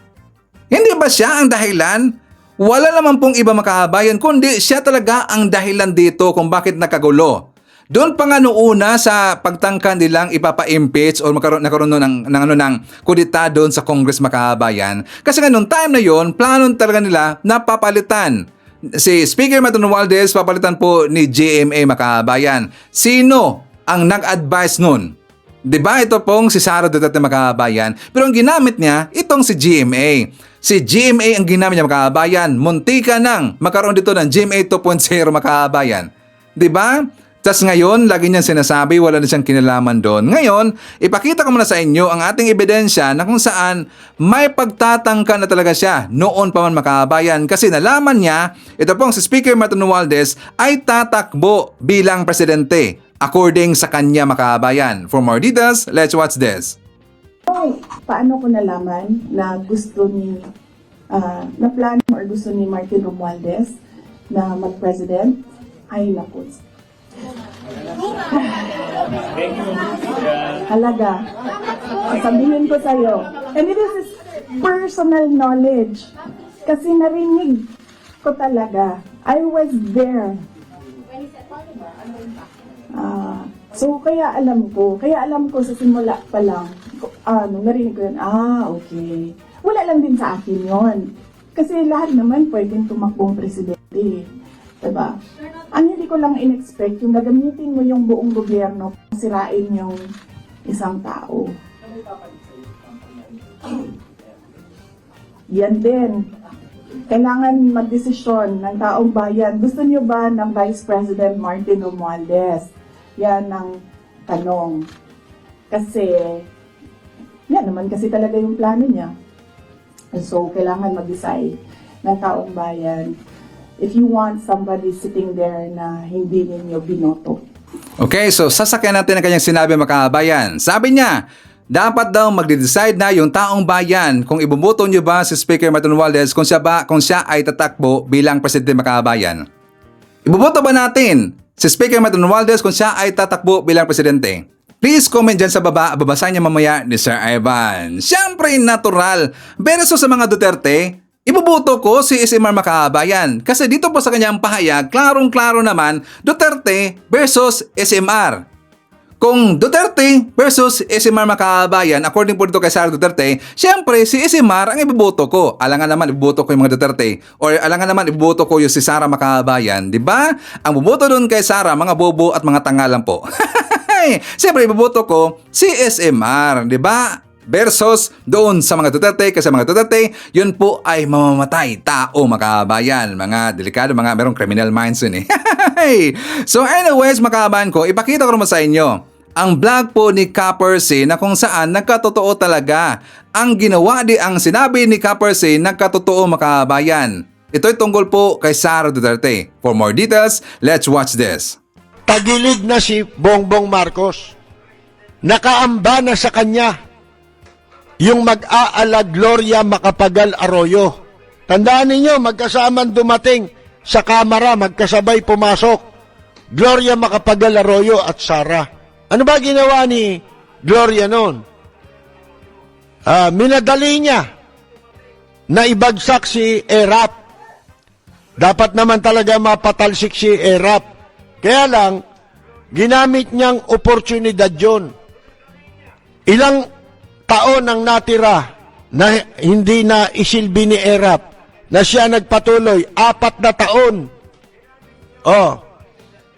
Hindi ba siya ang dahilan? Wala naman pong iba makabayan kundi siya talaga ang dahilan dito kung bakit nakagulo. Doon pa nga noona sa pagtangka nilang ipapa-impeach o nagkaroon ng kudita doon sa Congress makabayan. Kasi nga noong time na yon, plano talaga nila na papalitan si Speaker Martin Romualdez, papalitan po ni GMA makabayan. Sino ang nag-advise nun? Diba ito pong si Sara Duterte makabayan? Pero ang ginamit niya, itong si GMA. Si GMA ang ginamit niya makabayan. Muntika nang magkaroon dito ng GMA 2.0 makabayan. Diba? Tas ngayon, lagi niyang sinasabi, wala na siyang kinalaman doon. Ngayon, ipakita ko muna sa inyo ang ating ebidensya na kung saan may pagtatangka na talaga siya noon pa man makabayan kasi nalaman niya, ito pong si Speaker Martin Romualdez ay tatakbo bilang presidente according sa kanya makabayan. For more details, let's watch this. Paano ko nalaman na gusto ni, na plano or gusto ni Martin Romualdez na mag-president? Ay, naku. Halaga. Sabihin ko sa'yo. And this is personal knowledge. Kasi narinig ko talaga. I was there. So, kaya alam ko sa simula pa lang, narinig ko yun, okay. Wala lang din sa akin yon. Kasi lahat naman pwedeng tumakbong presidente. Diba? Ang hindi ko lang in-expect, yung gagamitin mo yung buong gobyerno, sirain yung isang tao. Yan din. Kailangan magdesisyon ng taong bayan. Gusto niyo ba ng Vice President Martin Romualdez? Yan ang tanong. Kasi, yan naman kasi talaga yung plano niya. So, kailangan mag-decide ng taong bayan if you want somebody sitting there na hindi ninyo binoto. Okay, so sasakyan natin ang kanyang sinabi makabayan. Sabi niya, dapat daw magde-decide na yung taong bayan kung ibuboto niyo ba si Speaker Martin Romualdez kung siya ay tatakbo bilang presidente makabayan. Ibuboto ba natin si Speaker Martin Romualdez kung siya ay tatakbo bilang presidente? Please comment dyan sa baba, babasahin niya mamaya ni Sir Ivan. Siyempre natural, versus sa mga Duterte, Ibuboto ko si SMR Makabayan kasi dito po sa kanyang pahayag, klarong-klaro naman Duterte versus SMR. Kung Duterte versus SMR Makabayan, according po dito kay Sara Duterte, syempre si SMR ang iboboto ko. Alangan naman iboboto ko yung mga Duterte or alangan naman iboboto ko yung si Sara Makabayan, di ba? Ang boboto doon kay Sara, mga bobo at mga tanga lang po. Siyempre iboboto ko si SMR, di ba? Versus doon sa mga Duterte, kasi mga Duterte, yun po ay mamamatay tao, makabayan. Mga delikado, mga merong criminal minds yun eh. So anyways, makabayan ko, ipakita ko naman sa inyo ang vlog po ni Kapercy na kung saan nagkatotoo talaga. Ang ginawa ang sinabi ni Kapercy, nagkatotoo, makabayan. Ito'y tungkol po kay Sara Duterte. For more details, let's watch this. Tagilid na si Bongbong Marcos. Nakaamba na sa kanya yung mag-aala Gloria Macapagal Arroyo. Tandaan ninyo, magkasamang dumating sa kamera, magkasabay pumasok. Gloria Macapagal Arroyo at Sara. Ano ba ginawa ni Gloria noon? Minadali niya na ibagsak si Erap. Dapat naman talaga mapatalsik si Erap. Kaya lang, ginamit niyang oportunidad yun. Ilang taon ang natira na hindi na isilbi ni Erap na siya nagpatuloy, 4 na taon.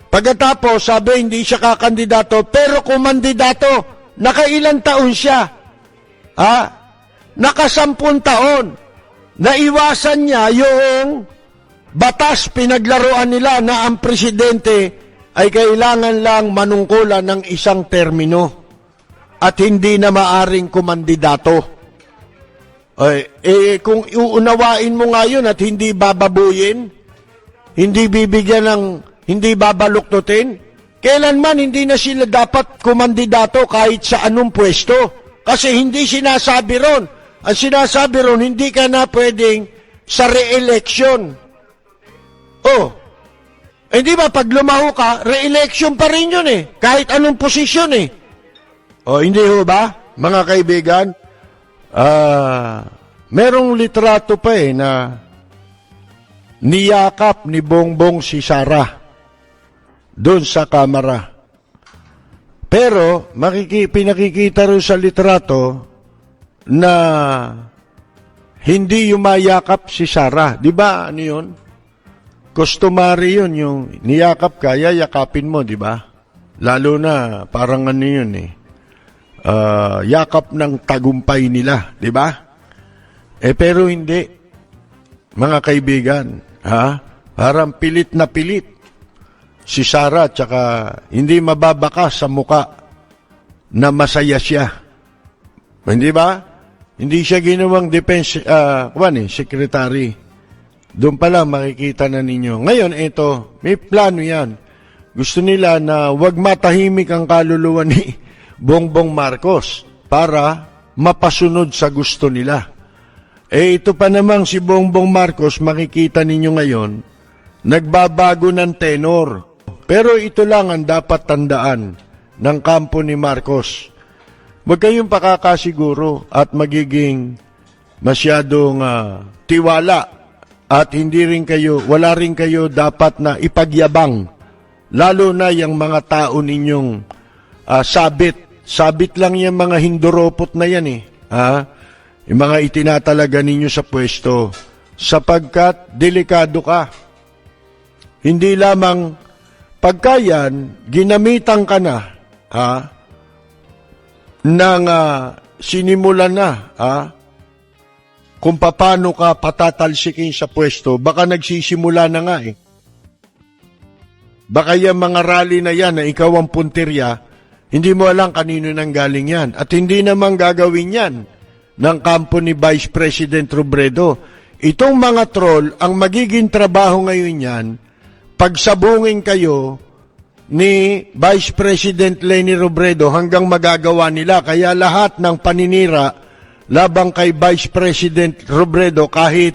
Pagkatapos, sabi hindi siya kakandidato, pero kumandidato, nakailang taon siya? Naka-10 taon. Naiwasan niya yung batas pinaglaruan nila na ang presidente ay kailangan lang manungkulan ng 1 termino at hindi na maaring kumandidato. Kung uunawain mo nga yun at hindi bababuyin, hindi bibigyan ng, hindi babaluktutin, kailanman hindi na sila dapat kumandidato kahit sa anong pwesto. Kasi hindi sinasabi ron. Ang sinasabi ron, hindi ka na pwedeng sa re-election. Hindi ba pag lumaho ka, re-election pa rin yun eh. Kahit anong posisyon eh. Hindi ho ba, mga kaibigan? Merong litrato pa na niyakap ni Bongbong si Sara doon sa kamera. Pero pinakikita rin sa litrato na hindi yumayakap si Sara. Di ba ano yun? Customary yun, yung niyakap ka, yayakapin mo, di ba? Lalo na parang ano yun eh. Yakap ng tagumpay nila, di ba? Pero hindi, mga kaibigan, parang pilit na pilit si Sara, tsaka hindi mababaka sa muka na masaya siya. Hindi ba? Hindi siya ginawang defense, secretary. Doon pala makikita na ninyo. Ngayon, ito, may plano yan. Gusto nila na wag matahimik ang kaluluwa ni Bongbong Marcos para mapasunod sa gusto nila. Ito pa namang si Bongbong Marcos, makikita ninyo ngayon, nagbabago ng tenor. Pero ito lang ang dapat tandaan ng kampo ni Marcos. Huwag kayong pakakasiguro at magiging masyadong tiwala at wala rin kayo dapat na ipagyabang. Lalo na yung mga tao ninyong sabit. Sabit lang yung mga hinduropot na yan eh. Yung mga itinatalaga ninyo sa pwesto. Sapagkat delikado ka. Hindi lamang pagka yan, ginamitan ka na, nang sinimulan na, kung paano ka patatalsikin sa pwesto, baka nagsisimula na nga eh. Baka yung mga rally na yan na ikaw ang puntirya, hindi mo alam kanino nang galing yan. At hindi naman gagawin yan ng kampo ni Vice President Robredo. Itong mga troll, ang magiging trabaho ngayon yan, pagsabungin kayo ni Vice President Leni Robredo hanggang magagawa nila. Kaya lahat ng paninira labang kay Vice President Robredo kahit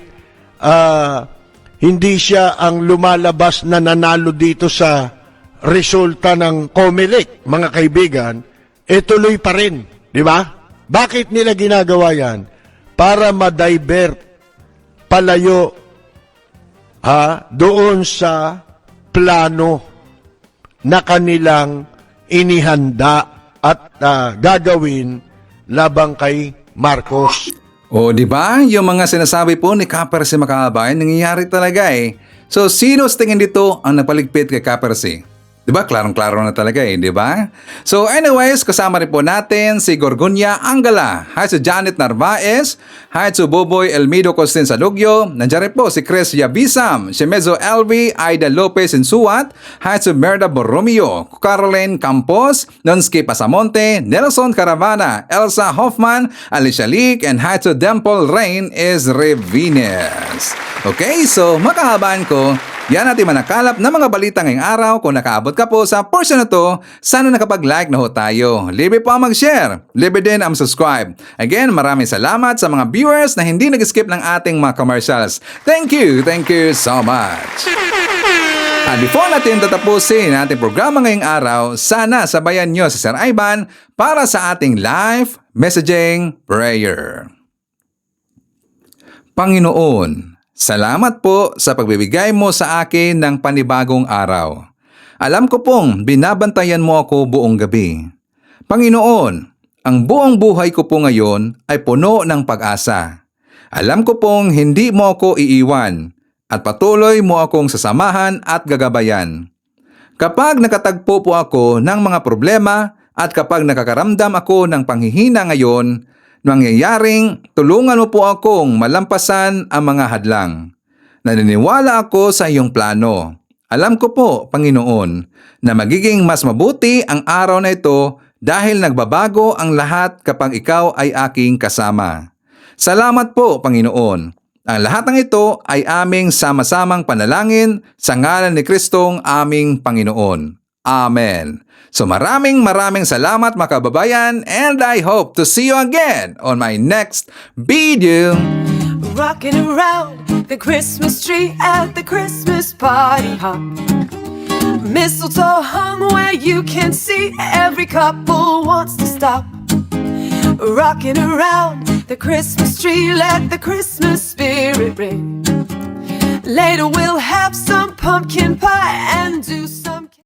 hindi siya ang lumalabas na nanalo dito sa resulta ng COMELEC, mga kaibigan, tuloy pa rin. Di ba? Bakit nila ginagawa yan? Para ma-divert palayo doon sa plano na kanilang inihanda at gagawin labang kay Marcos. O, di ba? Yung mga sinasabi po ni Kapersi mga kababayan, nangyayari talaga eh. So, sino sa tingin dito ang napaligpit kay Kapersi? Di ba? Klarong-klaro na talaga eh, di ba? So anyways, kasama rin po natin si Gorgonia Angala, hi si Janet Narvaez, hi si Boboy Elmido Costin Salugyo, nandiyan rin po si Chris Yabisam, si Mezo Elvi, Aida Lopez Insuat, hi si Merda Borromeo, Caroline Campos, Nonski Pasamonte, Nelson Caravana, Elsa Hoffman, Alicia Leak, and hi to Dimple Rain is Revines. Okay, so makahabaan ko, yan natin manakalap ng mga balita ngayong araw. Kung nakaabot ka po sa portion na to, sana nakapag-like na ho tayo. Libre po ang mag-share. Libre din ang subscribe. Again, maraming salamat sa mga viewers na hindi nag-skip ng ating mga commercials. Thank you so much. At before natin tatapusin ang ating programa ngayong araw, sana sabayan nyo si Sir Ivan para sa ating live messaging prayer. Panginoon, salamat po sa pagbibigay mo sa akin ng panibagong araw. Alam ko pong binabantayan mo ako buong gabi. Panginoon, ang buong buhay ko po ngayon ay puno ng pag-asa. Alam ko pong hindi mo ako iiwan at patuloy mo akong sasamahan at gagabayan. Kapag nakatagpo po ako ng mga problema at kapag nakakaramdam ako ng panghihina ngayon, nangyayaring tulungan mo po akong malampasan ang mga hadlang. Naniniwala ako sa iyong plano. Alam ko po, Panginoon, na magiging mas mabuti ang araw na ito dahil nagbabago ang lahat kapag ikaw ay aking kasama. Salamat po, Panginoon. Ang lahat ng ito ay aming sama-samang panalangin sa ngalan ni Kristong aming Panginoon. Amen. So maraming salamat mga kababayan, and I hope to see you again on my next video. Rocking around the Christmas tree at the Christmas party hop. Mistletoe hung where you can see every couple wants to stop. Rocking around the Christmas tree, let the Christmas spirit ring. Later we'll have some pumpkin pie and do some